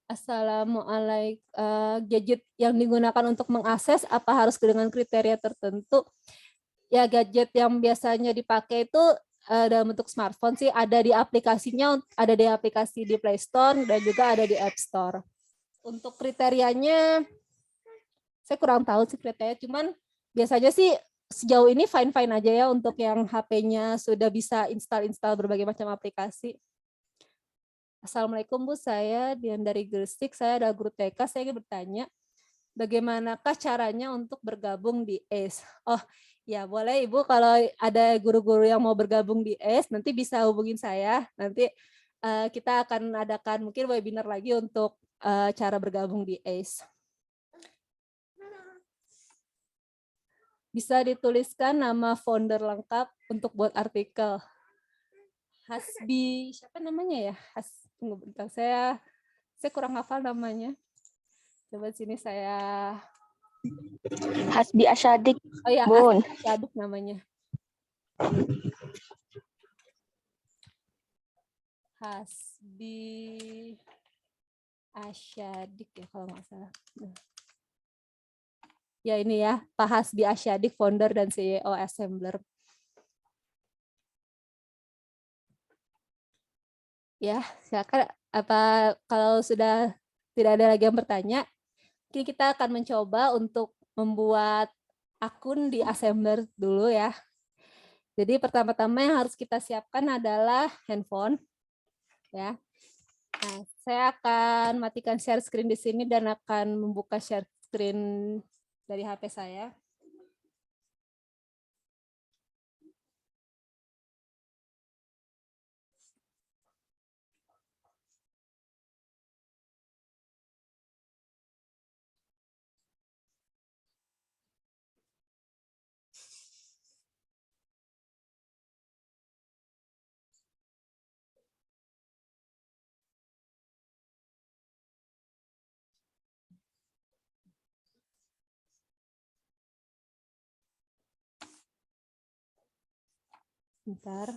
Assalamualaikum. Gadget yang digunakan untuk mengakses apa harus dengan kriteria tertentu? Ya, gadget yang biasanya dipakai itu dalam bentuk smartphone sih, ada di aplikasinya, ada di aplikasi di Play Store dan juga ada di App Store. Untuk kriterianya, saya kurang tahu sih kriterianya, cuman biasanya sih sejauh ini fine-fine aja ya untuk yang HP-nya sudah bisa install berbagai macam aplikasi. Assalamualaikum Bu, saya Dian dari Gresik, saya adalah guru TK, saya ingin bertanya, bagaimanakah caranya untuk bergabung di ACE? Oh ya, boleh Ibu, kalau ada guru-guru yang mau bergabung di ACE, nanti bisa hubungin saya, nanti kita akan adakan mungkin webinar lagi untuk cara bergabung di ACE. Bisa dituliskan nama founder lengkap untuk buat artikel. Hasbi, siapa namanya ya? Tunggu bentar, saya kurang hafal namanya. Coba sini saya. Hasbi Asyadik. Oh ya, Bun. Hasbi Asyadik namanya. Hasbi Asyadik ya kalau nggak salah. Ya ini ya, Pak Hasbi Asyadik, founder dan CEO Assembler. Ya, silakan. Kalau sudah tidak ada lagi yang bertanya, kini kita akan mencoba untuk membuat akun di Assembler dulu ya. Jadi pertama-tama yang harus kita siapkan adalah handphone. Ya. Nah, saya akan matikan share screen di sini dan akan membuka share screen dari HP saya. Bentar.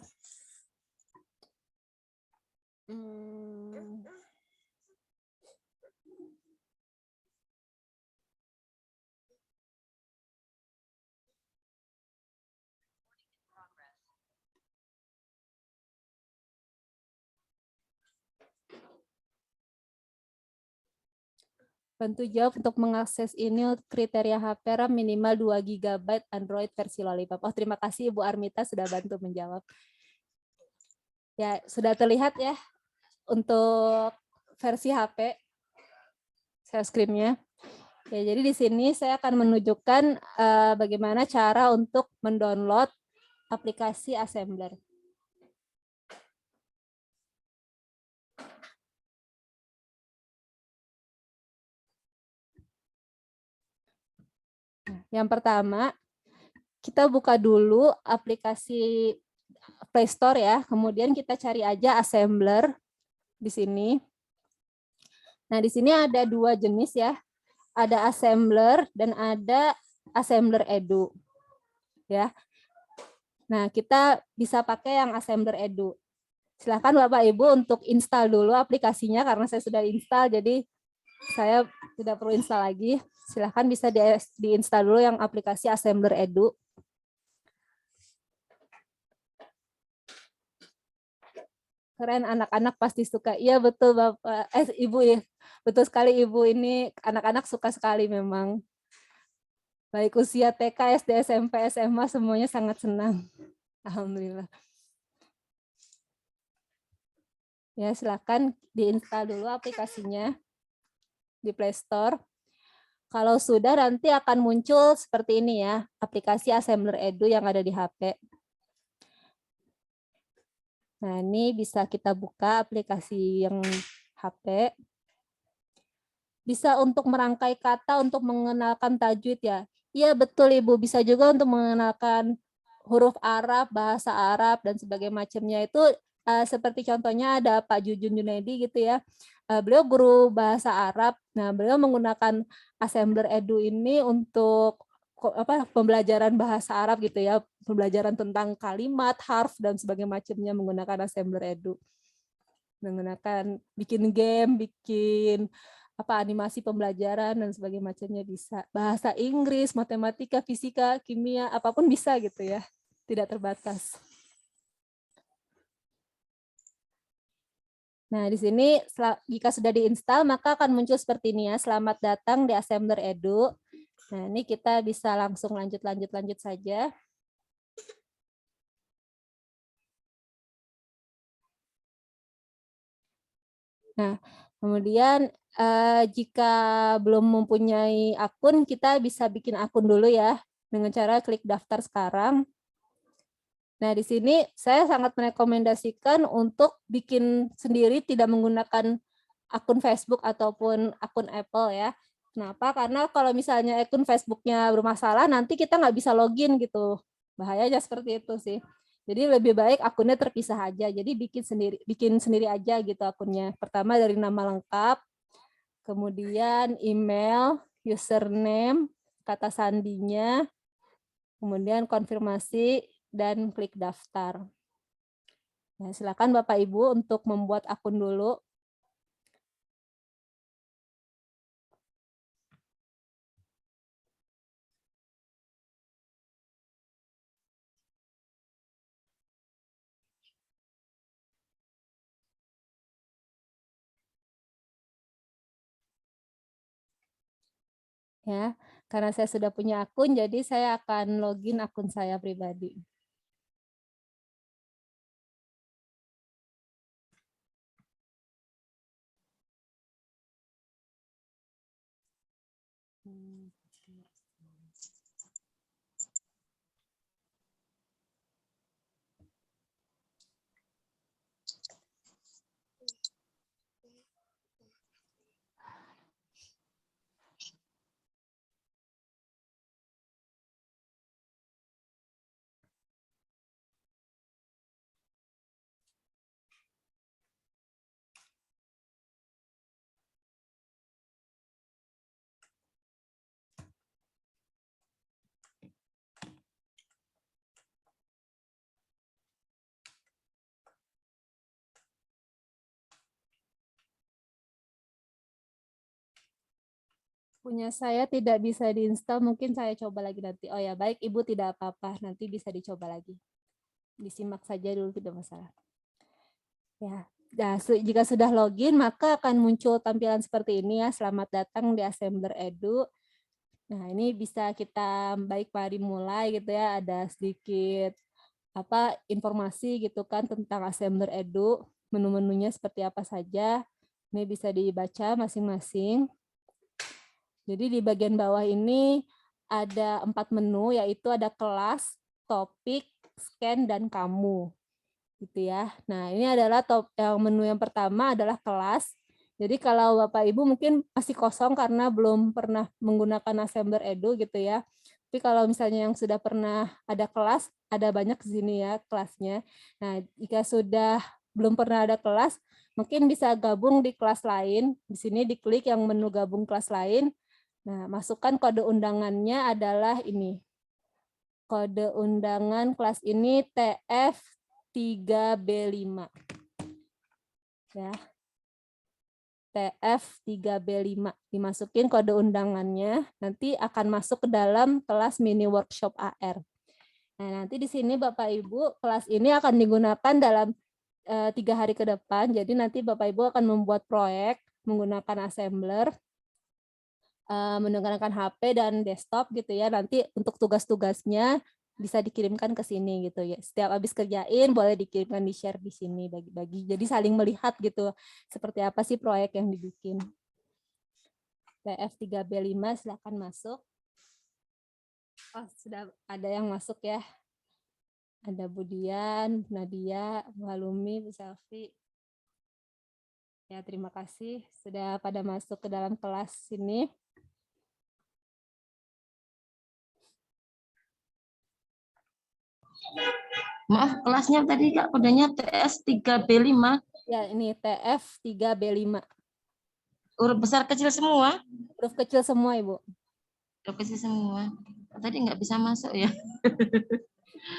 Bantu jawab untuk mengakses ini kriteria HP RAM minimal 2 GB Android versi Lollipop. Oh, terima kasih Ibu Armita sudah bantu menjawab. Ya, sudah terlihat ya untuk versi HP share screen-nya. Ya, jadi di sini saya akan menunjukkan bagaimana cara untuk mendownload aplikasi Assembler. Yang pertama, kita buka dulu aplikasi Play Store ya, kemudian kita cari aja Assembler di sini. Nah, di sini ada 2 jenis ya. Ada Assembler dan ada Assembler Edu. Ya. Nah, kita bisa pakai yang Assembler Edu. Silakan Bapak Ibu untuk install dulu aplikasinya karena saya sudah install, jadi saya tidak perlu install lagi. Silakan bisa diinstal dulu yang aplikasi Assembler Edu. Keren, anak-anak pasti suka. Iya betul Bapak, Ibu ya. Betul sekali Ibu, ini anak-anak suka sekali memang. Baik usia TK, SD, SMP, SMA semuanya sangat senang. Alhamdulillah. Ya, silakan diinstal dulu aplikasinya di Play Store. Kalau sudah nanti akan muncul seperti ini ya, aplikasi Assembler Edu yang ada di HP. Nah, ini bisa kita buka aplikasi yang HP. Bisa untuk merangkai kata, untuk mengenalkan tajwid ya. Iya betul Ibu, bisa juga untuk mengenalkan huruf Arab, bahasa Arab, dan sebagainya macamnya. Itu seperti contohnya ada Pak Jujun Junaidi gitu ya. Beliau guru bahasa Arab. Nah, beliau menggunakan Assembler Edu ini untuk pembelajaran bahasa Arab gitu ya, pembelajaran tentang kalimat, harf dan sebagainya macamnya menggunakan Assembler Edu. Menggunakan bikin game, bikin animasi pembelajaran dan sebagainya macamnya bisa. Bahasa Inggris, matematika, fisika, kimia, apapun bisa gitu ya. Tidak terbatas. Nah, di sini jika sudah diinstal maka akan muncul seperti ini ya. Selamat datang di Assembler Edu. Nah, ini kita bisa langsung lanjut saja. Nah, kemudian jika belum mempunyai akun, kita bisa bikin akun dulu ya dengan cara klik daftar sekarang. Nah, di sini saya sangat merekomendasikan untuk bikin sendiri, tidak menggunakan akun Facebook ataupun akun Apple ya. Kenapa? Karena kalau misalnya akun Facebooknya bermasalah, nanti kita nggak bisa login gitu. Bahayanya seperti itu sih. Jadi lebih baik akunnya terpisah aja. Jadi bikin sendiri aja gitu akunnya. Pertama dari nama lengkap, kemudian email, username, kata sandinya, kemudian konfirmasi, dan klik daftar. Nah, silakan Bapak Ibu untuk membuat akun dulu. Ya, karena saya sudah punya akun, jadi saya akan login akun saya pribadi. Punya saya tidak bisa diinstal, mungkin saya coba lagi nanti. Oh ya, baik Ibu, tidak apa-apa, nanti bisa dicoba lagi. Disimak saja dulu, tidak masalah. Ya, nah, jika sudah login, maka akan muncul tampilan seperti ini ya. Selamat datang di Assembler Edu. Nah, ini bisa kita baik mari mulai gitu ya. Ada sedikit informasi gitu kan tentang Assembler Edu. Menu-menunya seperti apa saja. Ini bisa dibaca masing-masing. Jadi di bagian bawah ini ada 4 menu, yaitu ada kelas, topik, scan, dan kamu. Gitu ya. Nah, ini adalah menu yang pertama adalah kelas. Jadi kalau Bapak Ibu mungkin masih kosong karena belum pernah menggunakan Assembler Edu gitu ya. Tapi kalau misalnya yang sudah pernah ada kelas, ada banyak di sini ya kelasnya. Nah, jika sudah belum pernah ada kelas, mungkin bisa gabung di kelas lain. Di sini diklik yang menu gabung kelas lain. Nah, masukkan kode undangannya adalah ini. Kode undangan kelas ini TF3B5. Ya. TF3B5. Dimasukin kode undangannya, nanti akan masuk ke dalam kelas mini workshop AR. Nah, nanti di sini Bapak Ibu, kelas ini akan digunakan dalam 3 hari ke depan. Jadi nanti Bapak Ibu akan membuat proyek menggunakan Assembler, menggunakan HP dan desktop gitu ya. Nanti untuk tugas-tugasnya bisa dikirimkan ke sini gitu ya. Setiap habis kerjain boleh dikirimkan, di-share di sini bagi-bagi. Jadi saling melihat gitu seperti apa sih proyek yang dibikin. TF3B5 silakan masuk. Oh, sudah ada yang masuk ya. Ada Budian, Nadia, Walumi, Bu Selvi. Ya, terima kasih sudah pada masuk ke dalam kelas ini. Maaf, kelasnya tadi Kak, kodenya TS3B5. Ya, ini TF3B5. Huruf besar kecil semua? Huruf kecil semua, Ibu. Huruf kecil semua. Tadi nggak bisa masuk ya?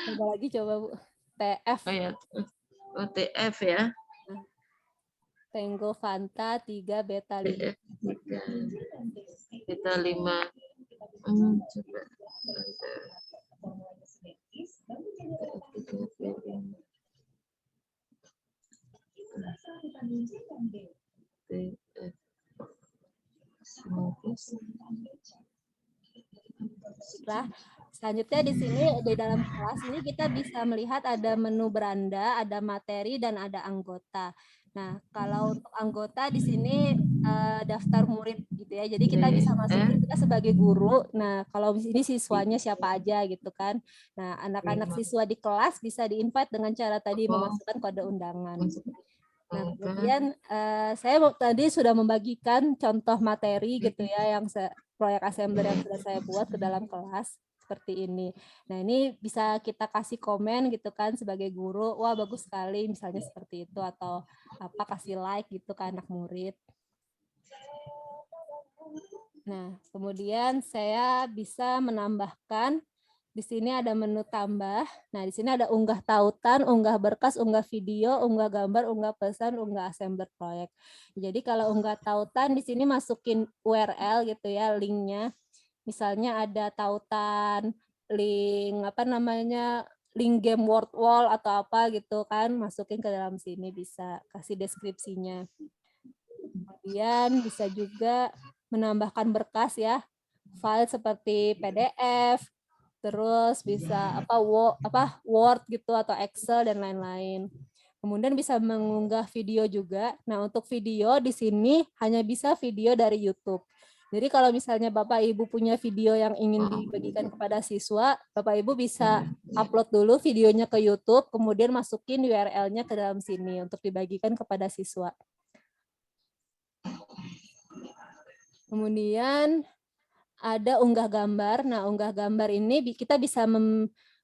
Coba lagi, coba Bu. TF. Oh ya, TF ya. Tango Fanta 3 Beta 5. Beta 5. Coba. Selanjutnya di sini di dalam kelas ini kita bisa melihat ada menu beranda, ada materi, dan ada anggota. Nah, kalau untuk anggota di sini daftar murid gitu ya. Jadi kita bisa masukin kita sebagai guru. Nah, kalau di sini siswanya siapa aja gitu kan. Nah, anak-anak siswa di kelas bisa di-invite dengan cara tadi memasukkan kode undangan. Nah, kemudian saya tadi sudah membagikan contoh materi gitu ya yang proyek assembler yang sudah saya buat ke dalam kelas seperti ini. Nah, ini bisa kita kasih komen gitu kan sebagai guru, wah bagus sekali misalnya seperti itu, atau apa kasih like gitu ke anak murid. Nah, kemudian saya bisa menambahkan di sini ada menu tambah. Nah, di sini ada unggah tautan, unggah berkas, unggah video, unggah gambar, unggah pesan, unggah assembler proyek. Jadi kalau unggah tautan di sini masukin URL gitu ya, linknya. Misalnya ada tautan, link apa namanya, link game word wall atau apa gitu kan, masukin ke dalam sini, bisa kasih deskripsinya. Kemudian bisa juga menambahkan berkas ya, file seperti PDF, terus bisa Word gitu atau Excel dan lain-lain. Kemudian bisa mengunggah video juga. Nah, untuk video di sini hanya bisa video dari YouTube. Jadi kalau misalnya Bapak Ibu punya video yang ingin dibagikan kepada siswa, Bapak Ibu bisa upload dulu videonya ke YouTube, kemudian masukin URL-nya ke dalam sini untuk dibagikan kepada siswa. Kemudian ada unggah gambar. Nah, unggah gambar ini kita bisa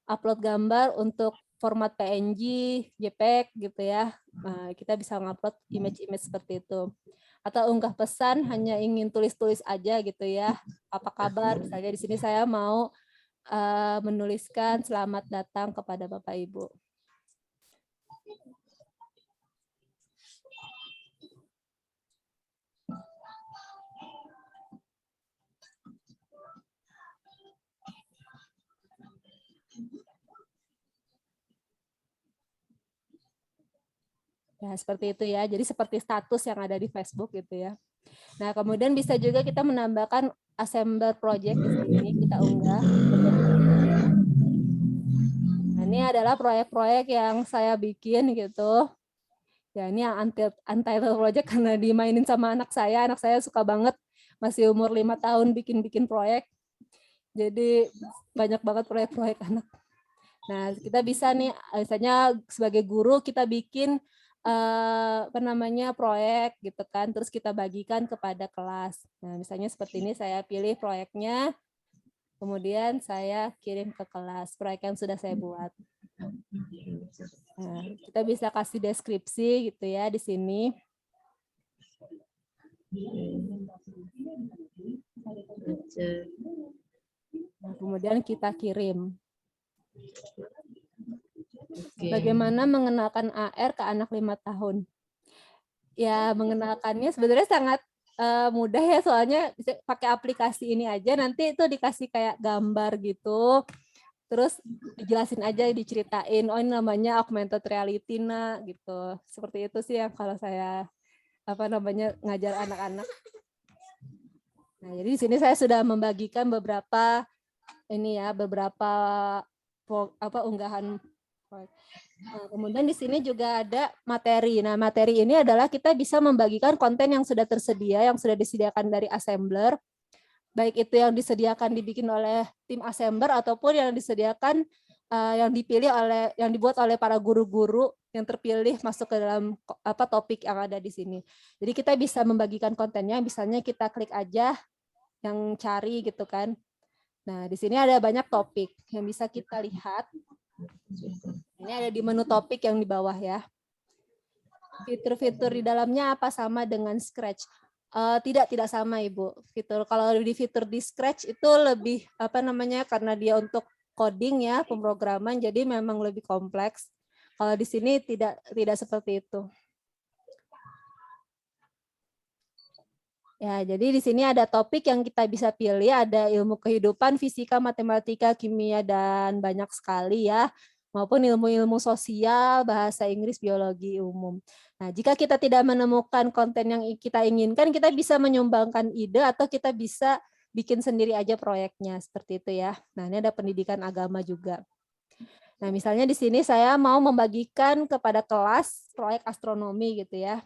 upload gambar untuk format PNG, JPEG gitu ya. Nah, kita bisa ngupload image-image seperti itu. Atau unggah pesan hanya ingin tulis-tulis aja gitu ya. Apa kabar? Misalnya di sini saya mau menuliskan selamat datang kepada Bapak Ibu. Ya, seperti itu ya. Jadi seperti status yang ada di Facebook gitu ya. Nah, kemudian bisa juga kita menambahkan assembler project di sini, kita unggah. Nah, ini adalah proyek-proyek yang saya bikin gitu. Ya, ini yang untitled project karena dimainin sama anak saya suka banget, masih umur 5 tahun bikin-bikin proyek. Jadi banyak banget proyek-proyek anak. Nah, kita bisa nih, misalnya sebagai guru kita bikin proyek gitu kan, terus kita bagikan kepada kelas. Nah, misalnya seperti ini saya pilih proyeknya, kemudian saya kirim ke kelas proyek yang sudah saya buat. Nah, kita bisa kasih deskripsi gitu ya di sini. Nah, kemudian kita kirim. Bagaimana mengenalkan AR ke anak 5 tahun? Ya, mengenalkannya sebenarnya sangat mudah ya, soalnya bisa pakai aplikasi ini aja, nanti itu dikasih kayak gambar gitu, terus dijelasin aja, diceritain, oh ini namanya augmented reality nak, gitu. Seperti itu sih yang kalau saya ngajar anak-anak. Nah, jadi di sini saya sudah membagikan beberapa unggahan. Nah, kemudian di sini juga ada materi. Nah, materi ini adalah kita bisa membagikan konten yang sudah tersedia, yang sudah disediakan dari assembler, baik itu yang disediakan dibikin oleh tim assembler ataupun yang disediakan yang dibuat oleh para guru-guru yang terpilih masuk ke dalam topik yang ada di sini. Jadi kita bisa membagikan kontennya, misalnya kita klik aja yang cari gitu kan. Nah, di sini ada banyak topik yang bisa kita lihat. Ini ada di menu topik yang di bawah ya. Fitur-fitur di dalamnya apa sama dengan Scratch? Tidak sama Ibu. Kalau di fitur di Scratch itu lebih karena dia untuk coding ya, pemrograman, jadi memang lebih kompleks. Kalau di sini tidak seperti itu. Ya, jadi di sini ada topik yang kita bisa pilih, ada ilmu kehidupan, fisika, matematika, kimia, dan banyak sekali ya, maupun ilmu-ilmu sosial, bahasa Inggris, biologi umum. Nah, jika kita tidak menemukan konten yang kita inginkan, kita bisa menyumbangkan ide atau kita bisa bikin sendiri aja proyeknya, seperti itu ya. Nah, ini ada pendidikan agama juga. Nah, misalnya di sini saya mau membagikan kepada kelas proyek astronomi gitu ya.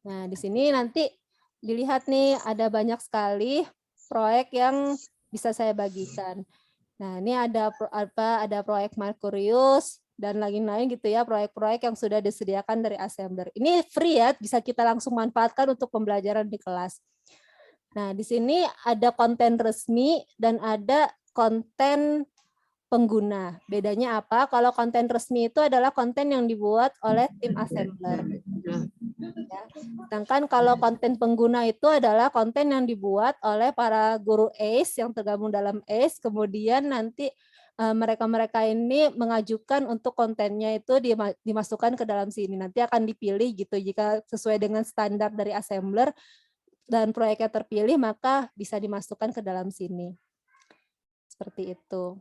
Nah, di sini nanti dilihat nih ada banyak sekali proyek yang bisa saya bagikan. Nah, ini ada ada proyek Merkurius dan lain-lain gitu ya, proyek-proyek yang sudah disediakan dari Assembler. Ini free ya, bisa kita langsung manfaatkan untuk pembelajaran di kelas. Nah, di sini ada konten resmi dan ada konten pengguna. Bedanya apa? Kalau konten resmi itu adalah konten yang dibuat oleh tim Assembler. Ya. Sedangkan kalau konten pengguna itu adalah konten yang dibuat oleh para guru ACE yang tergabung dalam ACE, kemudian nanti mereka-mereka ini mengajukan untuk kontennya itu dimasukkan ke dalam sini. Nanti akan dipilih gitu, jika sesuai dengan standar dari Assembler dan proyeknya terpilih, maka bisa dimasukkan ke dalam sini. Seperti itu.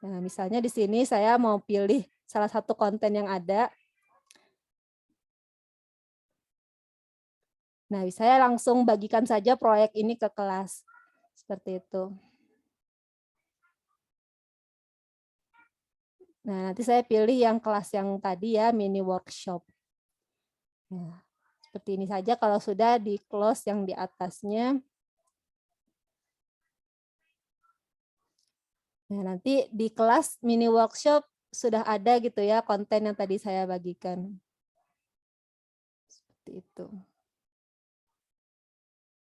Nah, misalnya di sini saya mau pilih salah satu konten yang ada. Nah, saya langsung bagikan saja proyek ini ke kelas. Seperti itu. Nah, nanti saya pilih yang kelas yang tadi ya, mini workshop. Nah, seperti ini saja kalau sudah di close yang di atasnya. Nah, nanti di kelas mini workshop sudah ada gitu ya konten yang tadi saya bagikan. Seperti itu.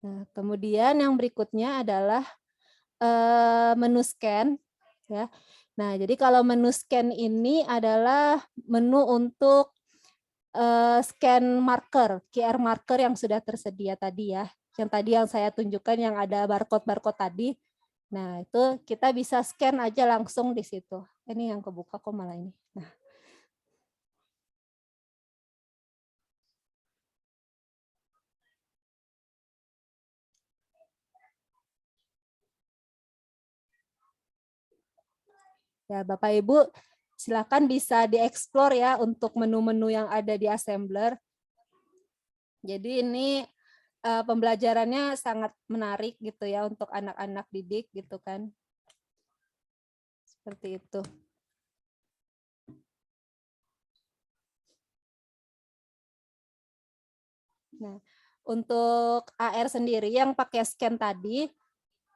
Nah, kemudian yang berikutnya adalah menu scan. Ya. Nah, jadi kalau menu scan ini adalah menu untuk scan marker, QR marker yang sudah tersedia tadi ya. Yang tadi yang saya tunjukkan yang ada barcode-barcode tadi. Nah, itu kita bisa scan aja langsung di situ. Ini yang kebuka kok malah ini. Nah. Ya, Bapak Ibu, silakan bisa dieksplor ya untuk menu-menu yang ada di Assembler. Jadi ini pembelajarannya sangat menarik gitu ya untuk anak-anak didik gitu kan. Seperti itu. Nah, untuk AR sendiri yang pakai scan tadi,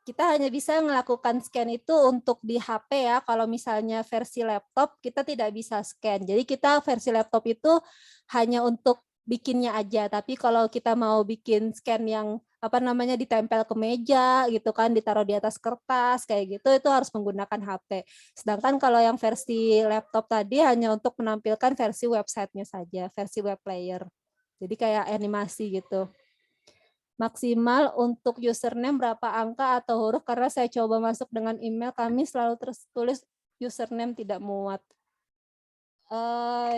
kita hanya bisa melakukan scan itu untuk di HP ya. Kalau misalnya versi laptop, kita tidak bisa scan. Jadi kita versi laptop itu hanya untuk bikinnya aja. Tapi kalau kita mau bikin scan yang ditempel ke meja gitu kan, ditaruh di atas kertas kayak gitu, itu harus menggunakan HP. Sedangkan kalau yang versi laptop tadi hanya untuk menampilkan versi websitenya saja, versi web player. Jadi kayak animasi gitu. Maksimal untuk username berapa angka atau huruf, karena saya coba masuk dengan email kami selalu tertulis username tidak muat.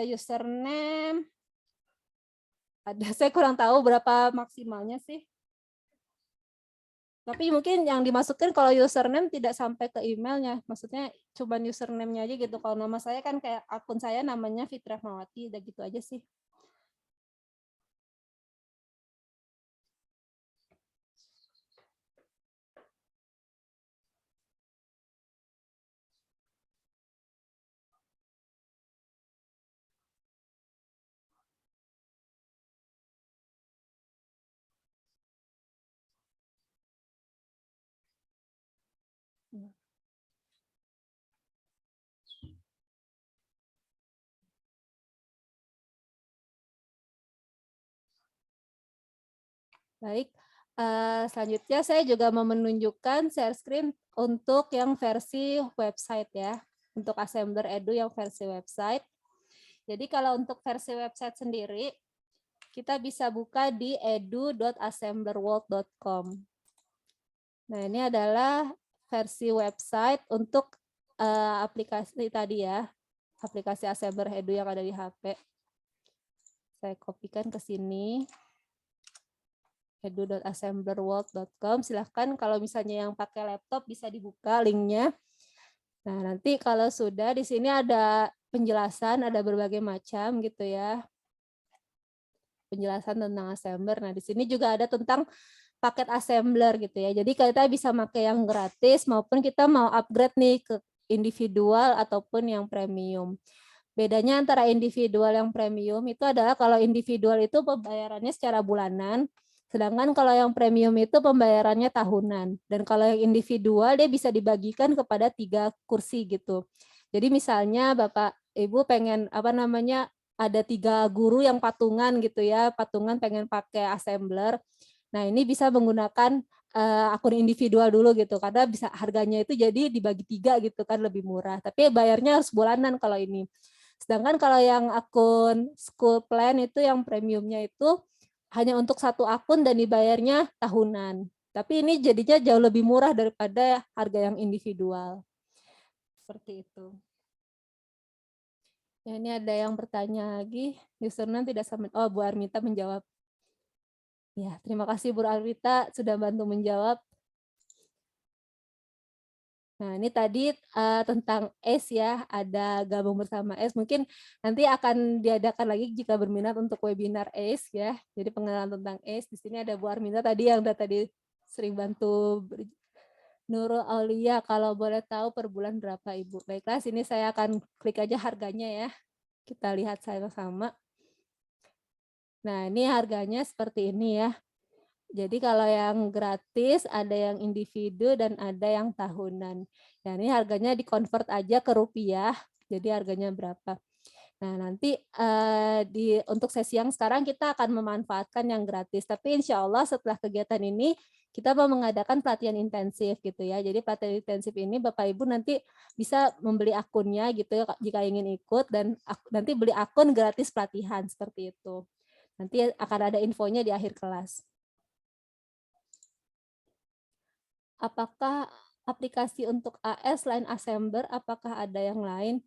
Username ada, saya kurang tahu berapa maksimalnya sih. Tapi mungkin yang dimasukkan kalau username tidak sampai ke emailnya, maksudnya cuma username-nya aja gitu. Kalau nama saya kan kayak akun saya namanya Fitrah Mawati, udah gitu aja sih. Baik, selanjutnya saya juga mau menunjukkan share screen untuk yang versi website ya, untuk Assembler Edu yang versi website. Jadi kalau untuk versi website sendiri, kita bisa buka di edu.assemblerworld.com. Nah, ini adalah versi website untuk aplikasi tadi ya, aplikasi Assembler Edu yang ada di HP. Saya kopikan ke sini. edu.assemblerworld.com. Silahkan kalau misalnya yang pakai laptop bisa dibuka linknya. Nah, nanti kalau sudah di sini ada penjelasan, ada berbagai macam gitu ya. Penjelasan tentang Assembler. Nah, di sini juga ada tentang paket assembler gitu ya. Jadi kita bisa pakai yang gratis maupun kita mau upgrade nih ke individual ataupun yang premium. Bedanya antara individual yang premium itu adalah kalau individual itu pembayarannya secara bulanan, sedangkan kalau yang premium itu pembayarannya tahunan. Dan kalau yang individual dia bisa dibagikan kepada 3 kursi gitu. Jadi misalnya Bapak Ibu pengen ada 3 guru yang patungan gitu ya, patungan pengen pakai assembler. Nah, ini bisa menggunakan akun individual dulu gitu, karena bisa harganya itu jadi dibagi 3 gitu kan, lebih murah. Tapi bayarnya harus bulanan kalau ini. Sedangkan kalau yang akun school plan itu yang premiumnya itu hanya untuk 1 akun dan dibayarnya tahunan. Tapi ini jadinya jauh lebih murah daripada harga yang individual. Seperti itu. Ya, ini ada yang bertanya lagi. Username tidak sama. Oh, Bu Armita menjawab. Ya, terima kasih Bu Arwita sudah bantu menjawab. Nah, ini tadi tentang ACE ya, ada gabung bersama ACE. Mungkin nanti akan diadakan lagi jika berminat untuk webinar ACE ya. Jadi pengenalan tentang ACE. Di sini ada Bu Arminta tadi yang tadi sering bantu. Nurul Aulia, kalau boleh tahu per bulan berapa Ibu? Baiklah, sini saya akan klik aja harganya ya. Kita lihat sama-sama. Nah, ini harganya seperti ini ya. Jadi kalau yang gratis ada yang individu dan ada yang tahunan. Nah, ini harganya dikonvert aja ke rupiah. Jadi harganya berapa? Nah, nanti untuk sesi yang sekarang kita akan memanfaatkan yang gratis. Tapi insya Allah setelah kegiatan ini kita mau mengadakan pelatihan intensif gitu ya. Jadi pelatihan intensif ini Bapak Ibu nanti bisa membeli akunnya gitu ya, jika ingin ikut, dan nanti beli akun gratis pelatihan seperti itu. Nanti akan ada infonya di akhir kelas. Apakah aplikasi untuk AS selain Assembler, apakah ada yang lain?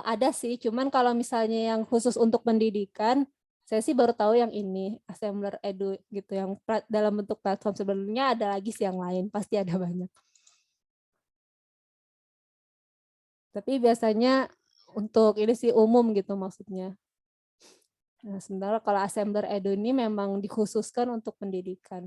Ada sih, cuman kalau misalnya yang khusus untuk pendidikan, saya sih baru tahu yang ini, Assembler Edu gitu, yang dalam bentuk platform. Sebenarnya ada lagi sih yang lain, pasti ada banyak. Tapi biasanya untuk ini sih umum gitu maksudnya. Nah, sementara kalau Assembler Edu ini memang dikhususkan untuk pendidikan.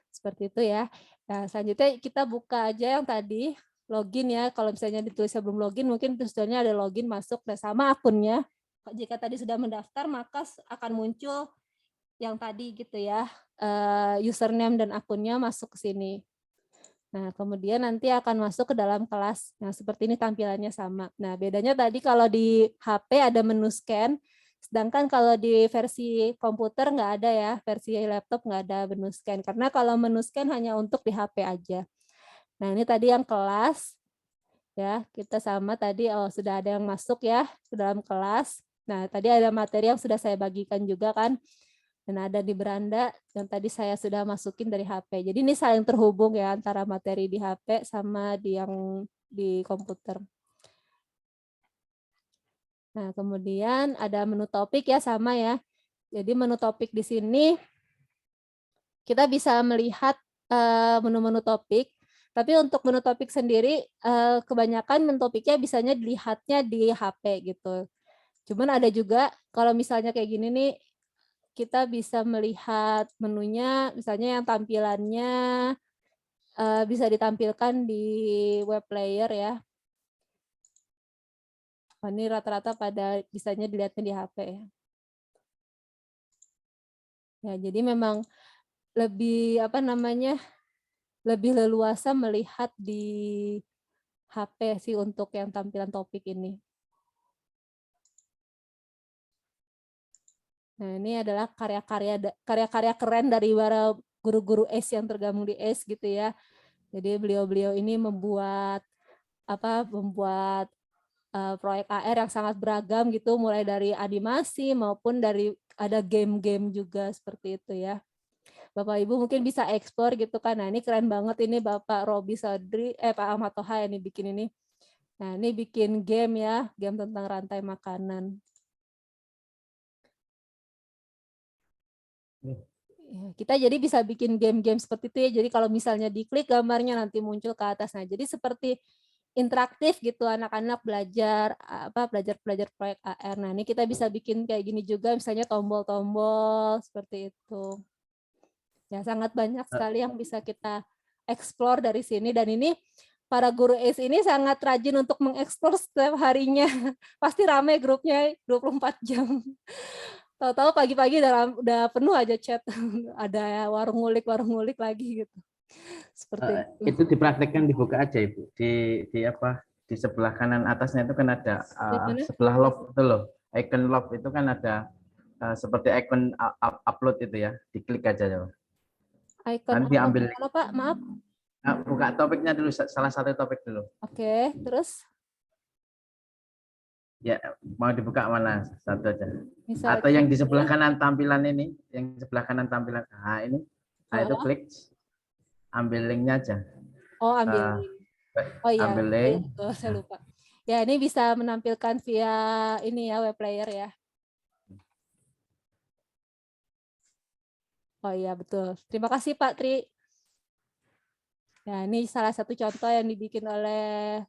Seperti itu ya. Nah, selanjutnya kita buka aja yang tadi, login ya. Kalau misalnya ditulisnya belum login, mungkin tujuannya ada login masuk sama akunnya. Jika tadi sudah mendaftar, maka akan muncul yang tadi gitu ya, username dan akunnya masuk ke sini. Nah, kemudian nanti akan masuk ke dalam kelas. Nah, seperti ini tampilannya sama. Nah, bedanya tadi kalau di HP ada menu scan, sedangkan kalau di versi komputer nggak ada ya, versi laptop nggak ada menu scan. Karena kalau menu scan hanya untuk di HP aja. Nah, ini tadi yang kelas. Ya, kita sama tadi, sudah ada yang masuk ya ke dalam kelas. Nah, tadi ada materi yang sudah saya bagikan juga kan. Dan ada di beranda yang tadi saya sudah masukin dari HP. Jadi ini saling terhubung ya antara materi di HP sama yang di komputer. Nah, kemudian ada menu topik ya, sama ya. Jadi menu topik di sini kita bisa melihat menu-menu topik. Tapi untuk menu topik sendiri kebanyakan menu topiknya bisanya dilihatnya di HP gitu. Cuman ada juga kalau misalnya kayak gini nih, kita bisa melihat menunya, misalnya yang tampilannya bisa ditampilkan di web player ya. Oh, ini rata-rata pada bisanya dilihatnya di HP ya. Ya, jadi memang lebih lebih leluasa melihat di HP sih untuk yang tampilan topik ini. Nah, ini adalah karya-karya keren dari para guru-guru ACE yang tergabung di ACE gitu ya. Jadi beliau-beliau ini membuat proyek AR yang sangat beragam gitu, mulai dari animasi maupun dari ada game-game juga seperti itu ya. Bapak Ibu mungkin bisa ekspor gitu kan. Nah, ini keren banget ini Bapak Robi Sadri, Pak Ahmad Toha yang bikin ini. Nah, ini bikin game ya, game tentang rantai makanan. Ya, kita jadi bisa bikin game-game seperti itu ya. Jadi kalau misalnya diklik gambarnya nanti muncul ke atas. Nah, jadi seperti interaktif gitu, anak-anak belajar proyek AR. Nah, ini kita bisa bikin kayak gini juga, misalnya tombol-tombol seperti itu. Ya, sangat banyak sekali yang bisa kita explore dari sini, dan ini para guru ACE ini sangat rajin untuk mengeksplor setiap harinya. Pasti ramai grupnya 24 jam. Tahu-tahu pagi-pagi udah penuh aja chat. Ada warung ngulik lagi gitu. Seperti Itu dipraktekkan, dibuka aja Ibu. Di apa? Di sebelah kanan atasnya itu kan ada sebelah love itu loh. Icon love itu kan ada seperti icon upload itu ya. Diklik aja ya. icon Nanti ambil apa Pak? Maaf. buka topiknya dulu, salah satu topik dulu. Oke, terus Ya, mau dibuka mana? Satu aja. misalnya Atau yang di sebelah kanan tampilan ini, yang di sebelah kanan tampilan. Nah, ini. Nah, itu klik. Ambil linknya aja. Oh, ambil link. Oh iya, ambil link. betul, saya lupa. Ya, ini bisa menampilkan via ini ya, web player ya. Oh iya, betul. Terima kasih Pak Tri. Nah, ini salah satu contoh yang dibikin oleh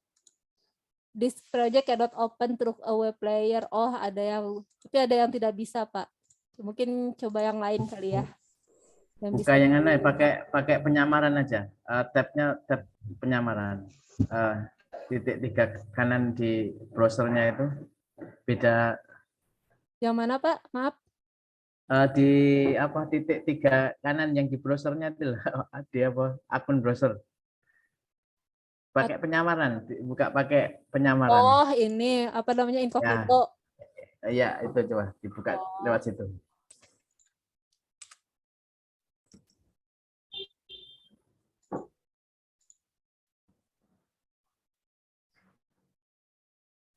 this project cannot open through a web player. Oh, tapi ada yang tidak bisa, Pak. Mungkin coba yang lain kali ya. Buka yang mana? Pakai penyamaran aja. Tabnya tab penyamaran. Titik 3 kanan di browsernya itu beda. Yang mana Pak? Maaf. Di apa titik 3 kanan yang di browsernya itu di apa akun browser. Pakai penyamaran, buka pakai penyamaran. Oh, ini apa namanya, incognito. Ya, itu coba dibuka lewat situ.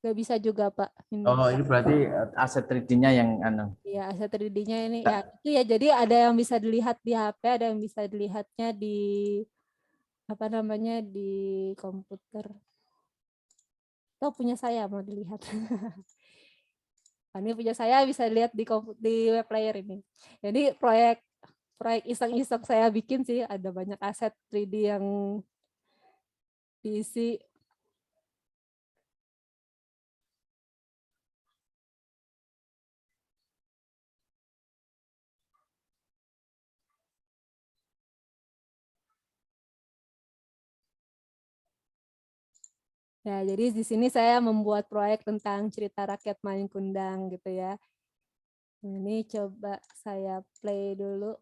Nggak bisa juga Pak. Ini berarti aset 3D-nya yang Iya, aset 3D-nya ini ya itu ya. Jadi ada yang bisa dilihat di HP, ada yang bisa dilihatnya di apa namanya di komputer. Atau punya saya mau dilihat. Ini punya saya bisa dilihat di web player ini. Jadi proyek iseng-iseng saya bikin sih, ada banyak aset 3D yang diisi. Ya, jadi di sini saya membuat proyek tentang cerita rakyat Malin Kundang gitu ya. Ini coba saya play dulu.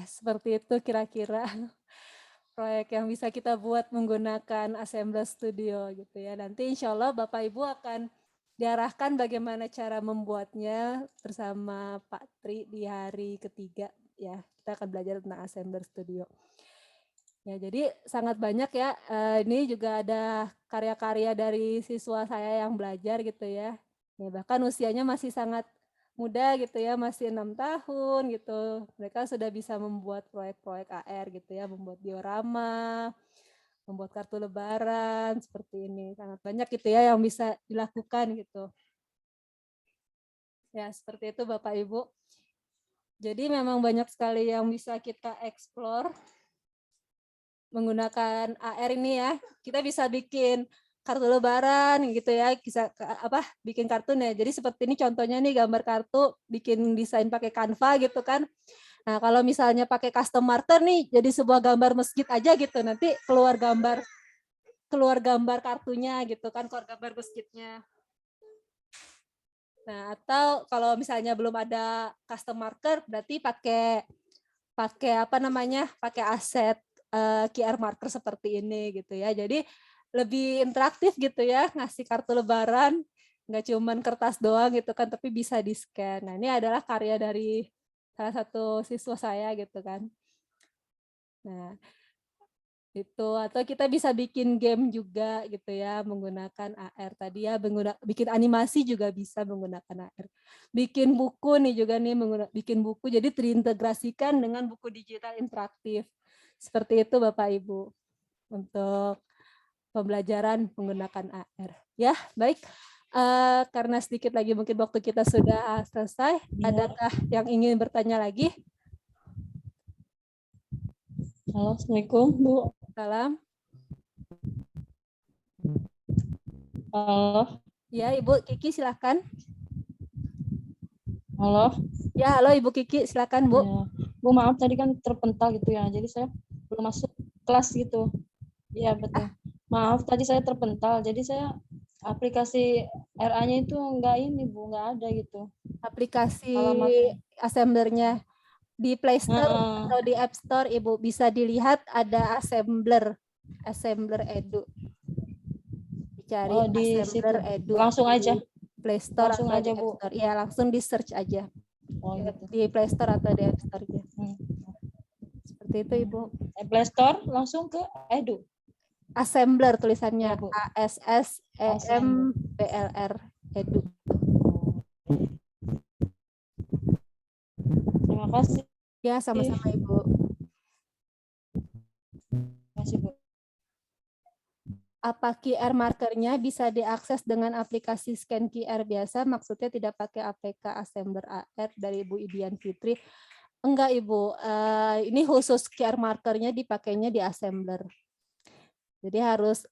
seperti itu kira-kira proyek yang bisa kita buat menggunakan Assembler Studio gitu ya. Nanti insya Allah Bapak Ibu akan diarahkan bagaimana cara membuatnya bersama Pak Tri di hari ketiga ya. Kita akan belajar tentang Assembler Studio. Ya, jadi sangat banyak ya. Ini juga ada karya-karya dari siswa saya yang belajar gitu ya. Ya, bahkan usianya masih sangat muda gitu ya, masih 6 tahun gitu. Mereka sudah bisa membuat proyek-proyek AR gitu ya, membuat diorama, membuat kartu lebaran seperti ini. Sangat banyak gitu ya yang bisa dilakukan gitu. Ya, seperti itu Bapak Ibu. Jadi memang banyak sekali yang bisa kita explore menggunakan AR ini ya. Kita bisa bikin kartu lebaran gitu ya, bisa bikin kartun ya. Jadi seperti ini contohnya nih gambar kartu, bikin desain pakai Canva gitu kan. Nah, kalau misalnya pakai custom marker nih jadi sebuah gambar masjid aja gitu. Nanti keluar gambar kartunya gitu kan, keluar gambar masjidnya. Nah, atau kalau misalnya belum ada custom marker berarti pakai aset QR marker seperti ini gitu ya. Jadi lebih interaktif gitu ya, ngasih kartu lebaran, nggak cuman kertas doang gitu kan, tapi bisa di-scan. Nah, ini adalah karya dari salah satu siswa saya gitu kan. Nah, itu atau kita bisa bikin game juga gitu ya menggunakan AR tadi ya, bikin animasi juga bisa menggunakan AR. Bikin buku nih juga nih bikin buku jadi terintegrasikan dengan buku digital interaktif. Seperti itu Bapak Ibu untuk pembelajaran menggunakan AR. Ya, baik. Karena sedikit lagi mungkin waktu kita sudah selesai. Adakah yang ingin bertanya lagi? Halo, Assalamualaikum Bu. Salam. Halo. Ya, Ibu Kiki silakan. Halo. Ya, halo Ibu Kiki, silakan Bu. Ya. Bu, maaf tadi kan terpental gitu ya. Jadi saya belum masuk kelas gitu. Iya, betul. Maaf tadi saya terpental. Jadi saya aplikasi RA-nya itu enggak ini, Bu, enggak ada gitu. Aplikasi Alamatnya. assemblernya di Play Store atau di App Store Ibu bisa dilihat ada assembler Edu. Dicari di assembler situ. Edu. Langsung aja. Play Store Langsung atau aja, di App Bu. Store. Iya, langsung di search aja. Oh, gitu. Di Play Store atau di App Store ya. Seperti itu Ibu. Play Store langsung ke Edu. Assembler tulisannya Ya, Bu. ASSEMBLR Edu. Terima kasih. Ya, sama-sama Ibu. Terima kasih, Bu. Apa QR markernya bisa diakses dengan aplikasi scan QR biasa? Maksudnya tidak pakai APK Assembler AR dari Ibu Idian Fitri. Enggak Ibu, ini khusus QR markernya dipakainya di Assembler. Jadi harus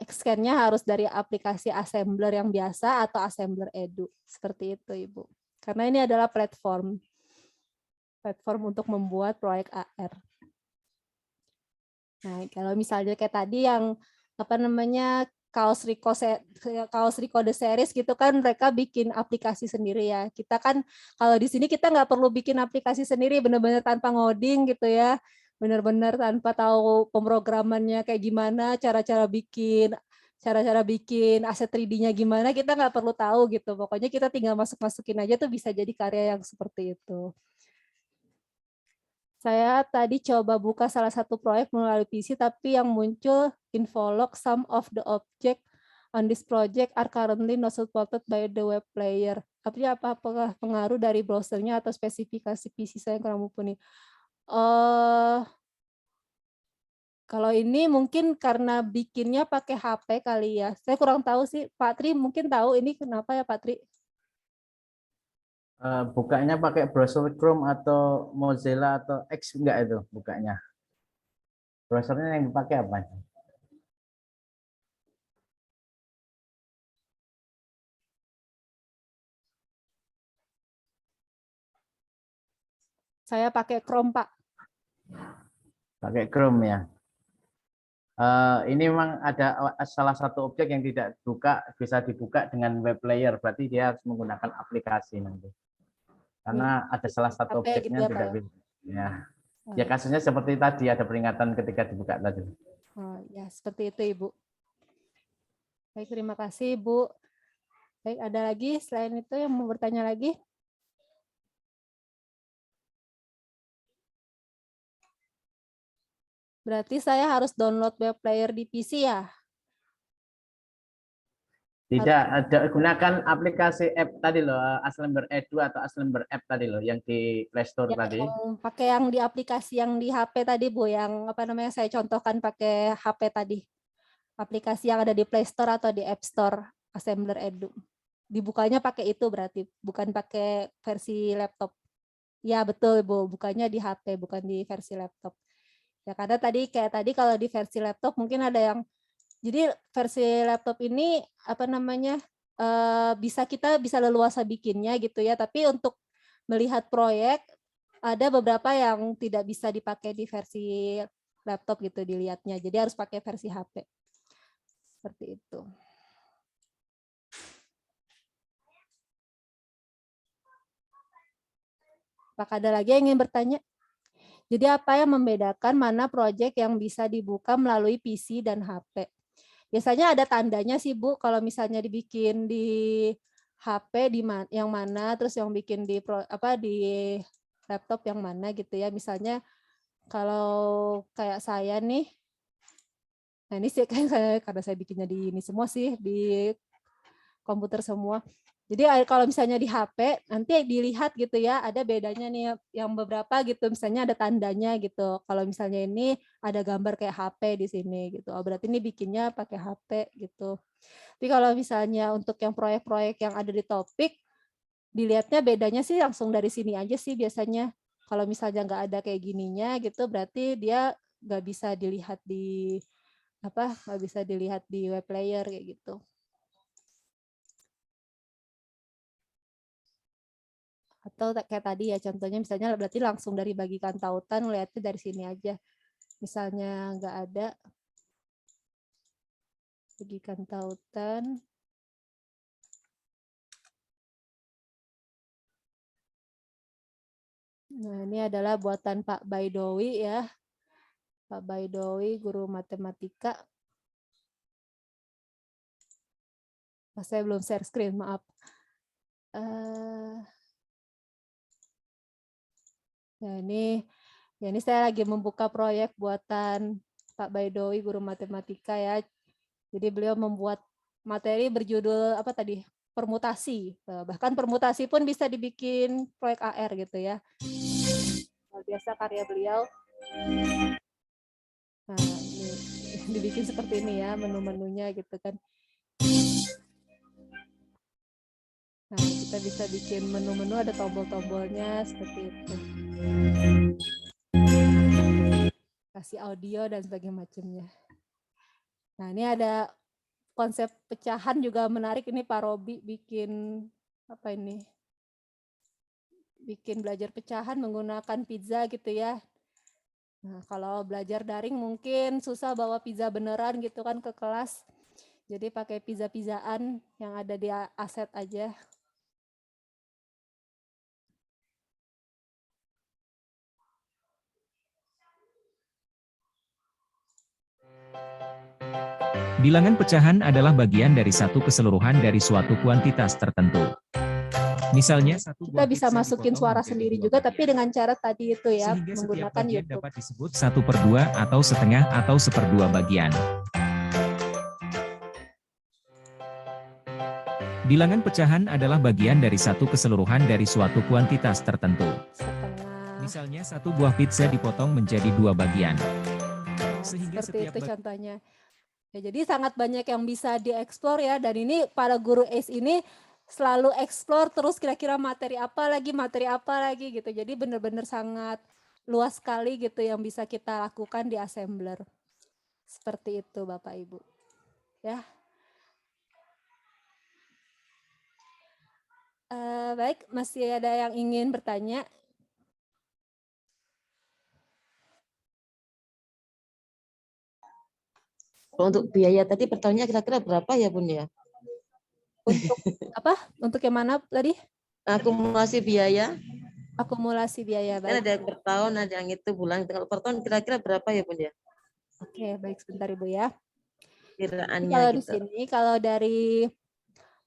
scan-nya harus dari aplikasi Assembler yang biasa atau Assembler Edu. Seperti itu Ibu. Karena ini adalah platform untuk membuat proyek AR. Nah, kalau misalnya kayak tadi yang Chaos Recode Series gitu kan mereka bikin aplikasi sendiri ya. Kita kan kalau di sini kita nggak perlu bikin aplikasi sendiri benar-benar tanpa ngoding gitu ya. Benar-benar tanpa tahu pemrogramannya kayak gimana, cara-cara bikin aset 3D-nya gimana kita nggak perlu tahu gitu. Pokoknya kita tinggal masukin aja tuh bisa jadi karya yang seperti itu. Saya tadi coba buka salah satu proyek melalui PC, tapi yang muncul infolog some of the object on this project are currently not supported by the web player. Artinya apakah pengaruh dari browsernya atau spesifikasi PC saya yang kurang mumpuni? Kalau ini mungkin karena bikinnya pakai HP kali ya. Saya kurang tahu sih. Pak Tri mungkin tahu ini kenapa ya Pak Tri? Bukanya pakai browser Chrome atau Mozilla atau X enggak itu bukanya? Browsernya yang dipakai apa? Saya pakai Chrome, Pak. Pakai Chrome ya. Ini memang ada salah satu objek yang tidak bisa dibuka dengan web player, berarti dia harus menggunakan aplikasi nanti. Karena ada salah satu objeknya gitu ya, tidak Pak. bisa. Ya. Ya kasusnya seperti tadi ada peringatan ketika dibuka tadi. Oh, ya seperti itu Ibu. Baik, terima kasih Ibu. Baik, ada lagi selain itu yang mau bertanya lagi? Berarti saya harus download web player di PC ya? Tidak, ada gunakan aplikasi app tadi loh, Aslember Edu atau Aslember App tadi loh yang di Play Store tadi. Yang pakai yang di aplikasi yang di HP tadi Bu, yang apa namanya saya contohkan pakai HP tadi. Aplikasi yang ada di Play Store atau di App Store Assembler Edu. Dibukanya pakai itu berarti, bukan pakai versi laptop. Ya betul Bu, bukanya di HP, bukan di versi laptop. Ya karena tadi kayak tadi kalau di versi laptop mungkin ada yang, jadi versi laptop ini apa namanya kita bisa leluasa bikinnya gitu ya, tapi untuk melihat proyek ada beberapa yang tidak bisa dipakai di versi laptop gitu dilihatnya, jadi harus pakai versi HP. Seperti itu. Apakah ada lagi yang ingin bertanya? Jadi apa yang membedakan mana proyek yang bisa dibuka melalui PC dan HP? Biasanya ada tandanya sih Bu, kalau misalnya dibikin di HP yang mana, terus yang bikin di di laptop yang mana gitu ya. Misalnya kalau kayak saya nih, nah ini sih karena saya bikinnya di ini semua sih, di komputer semua. Jadi kalau misalnya di HP nanti dilihat gitu ya, ada bedanya nih yang beberapa gitu, misalnya ada tandanya gitu. Kalau misalnya ini ada gambar kayak HP di sini gitu. Oh, berarti ini bikinnya pakai HP gitu. Tapi kalau misalnya untuk yang proyek-proyek yang ada di topik, dilihatnya bedanya sih langsung dari sini aja sih biasanya. Kalau misalnya nggak ada kayak gininya gitu, berarti dia nggak bisa dilihat di nggak bisa dilihat di web player kayak gitu. Atau kayak tadi ya contohnya misalnya berarti langsung dari bagikan tautan lihatnya dari sini aja. Misalnya nggak ada bagikan tautan. Nah ini adalah buatan Pak Baidowi ya. Pak Baidowi guru matematika. Saya belum share screen, maaf. Nah ini saya lagi membuka proyek buatan Pak Baidowi guru matematika ya. Jadi beliau membuat materi berjudul apa tadi? Permutasi. Bahkan permutasi pun bisa dibikin proyek AR gitu ya. Luar biasa karya beliau. Nah, ini dibikin seperti ini ya menu-menunya gitu kan. Nah, kita bisa bikin menu-menu ada tombol-tombolnya seperti itu. Kasih audio dan sebagainya macamnya. Nah, ini ada konsep pecahan juga menarik. Ini Pak Robi bikin apa ini? Bikin belajar pecahan menggunakan pizza gitu ya. Nah, kalau belajar daring mungkin susah bawa pizza beneran gitu kan ke kelas. Jadi pakai pizza-pizzaan yang ada di aset aja. Bilangan pecahan adalah bagian dari satu keseluruhan dari suatu kuantitas tertentu. Misalnya satu kita bisa masukin suara sendiri juga, tapi bagian. dengan cara tadi itu ya, Sehingga menggunakan YouTube. Dapat disebut 1/2 atau setengah atau 1/2 bagian. Bilangan pecahan adalah bagian dari satu keseluruhan dari suatu kuantitas tertentu. Setengah. Misalnya satu buah pizza dipotong menjadi 2 bagian. Sehingga seperti itu contohnya. Ya, jadi sangat banyak yang bisa dieksplor ya, dan ini para guru ACE ini selalu eksplor terus kira-kira materi apa lagi gitu. Jadi benar-benar sangat luas sekali gitu yang bisa kita lakukan di Assembler. Seperti itu Bapak Ibu. Ya. Baik, masih ada yang ingin bertanya? Untuk biaya tadi pertanyaan kira-kira berapa ya Bun ya? Untuk apa? Untuk yang mana tadi? Akumulasi biaya. Akumulasi biaya, Kan baik. ada yang per tahun, ada yang itu bulan. Kalau per tahun kira-kira berapa ya Bun ya? Oke, baik sebentar Ibu ya. Jadi Kiraannya kalau di gitu. sini, kalau dari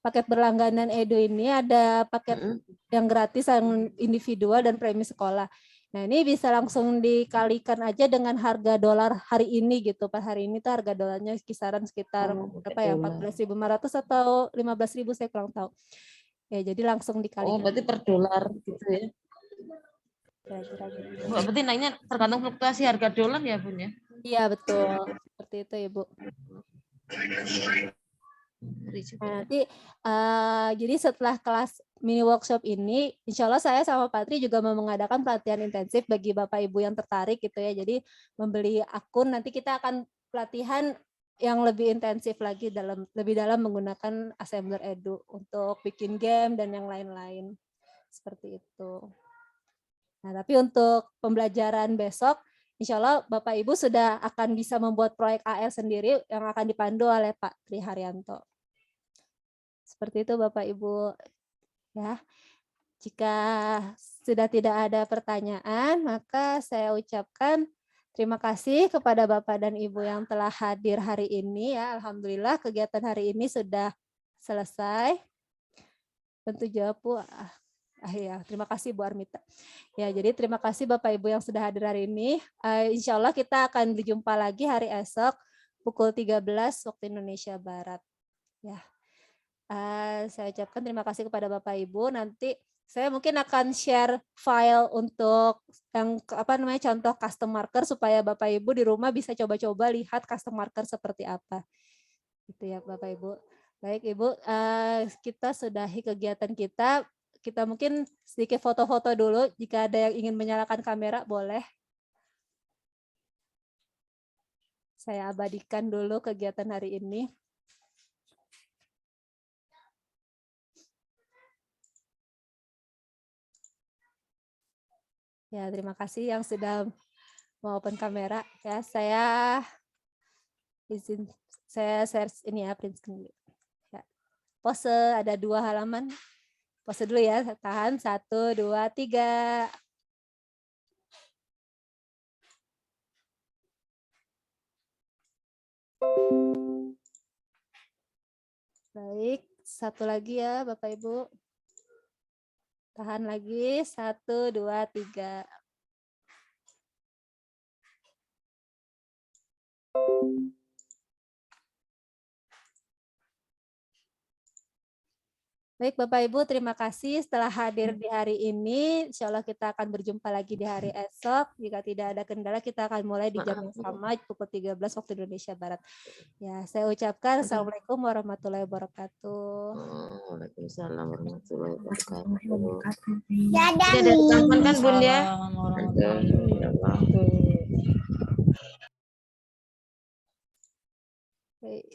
paket berlangganan Edu ini ada paket yang gratis, yang individual dan premi sekolah. Nah ini bisa langsung dikalikan aja dengan harga dolar hari ini gitu. Pas hari ini tuh harga dolarnya kisaran sekitar berapa ya? 14.500 atau 15.000, saya kurang tahu. Ya jadi langsung Oh, dikalikan. berarti per dolar gitu ya. Kira-kira gitu. Berarti naiknya tergantung fluktuasi harga dolar ya Bun ya? Iya betul, seperti itu Ibu. Nah, nanti jadi setelah kelas mini workshop ini, insya Allah saya sama Patri juga mau mengadakan pelatihan intensif bagi Bapak Ibu yang tertarik gitu ya. Jadi membeli akun, nanti kita akan pelatihan yang lebih intensif lagi lebih dalam menggunakan Assembler Edu untuk bikin game dan yang lain-lain. Seperti itu. Nah, tapi untuk pembelajaran besok, insya Allah Bapak Ibu sudah akan bisa membuat proyek AR sendiri yang akan dipandu oleh Pak Tri Haryanto. Seperti itu Bapak Ibu. Ya, jika sudah tidak ada pertanyaan, maka saya ucapkan terima kasih kepada Bapak dan Ibu yang telah hadir hari ini. Ya, alhamdulillah kegiatan hari ini sudah selesai. Tentu jawab Bu. Ya, terima kasih Bu Armita. Ya, jadi terima kasih Bapak Ibu yang sudah hadir hari ini. Insya Allah kita akan berjumpa lagi hari esok pukul 13 waktu Indonesia Barat. Ya, saya ucapkan terima kasih kepada Bapak Ibu. Nanti saya mungkin akan share file untuk yang contoh custom marker supaya Bapak Ibu di rumah bisa coba-coba lihat custom marker seperti apa. Gitu ya Bapak Ibu. Baik Ibu, kita sudahi kegiatan kita. Kita mungkin sedikit foto-foto dulu. Jika ada yang ingin menyalakan kamera, boleh. Saya abadikan dulu kegiatan hari ini. Ya, terima kasih yang sudah mau open kamera. Ya, saya share ini ya, print screen. Ya. Pose ada 2 halaman. Pose dulu ya, tahan 1, 2, 3. Baik, satu lagi ya Bapak Ibu. Tahan lagi, 1, 2, 3. Baik Bapak Ibu, terima kasih setelah hadir di hari ini. Insya Allah kita akan berjumpa lagi di hari esok. Jika tidak ada kendala, kita akan mulai di jam yang sama, pukul 13 waktu Indonesia Barat. Ya, saya ucapkan Assalamualaikum warahmatullahi wabarakatuh. Waalaikumsalam warahmatullahi wabarakatuh. Dadah. Ada telepon kan Bun ya? Waalaikumsalam warahmatullahi wabarakatuh.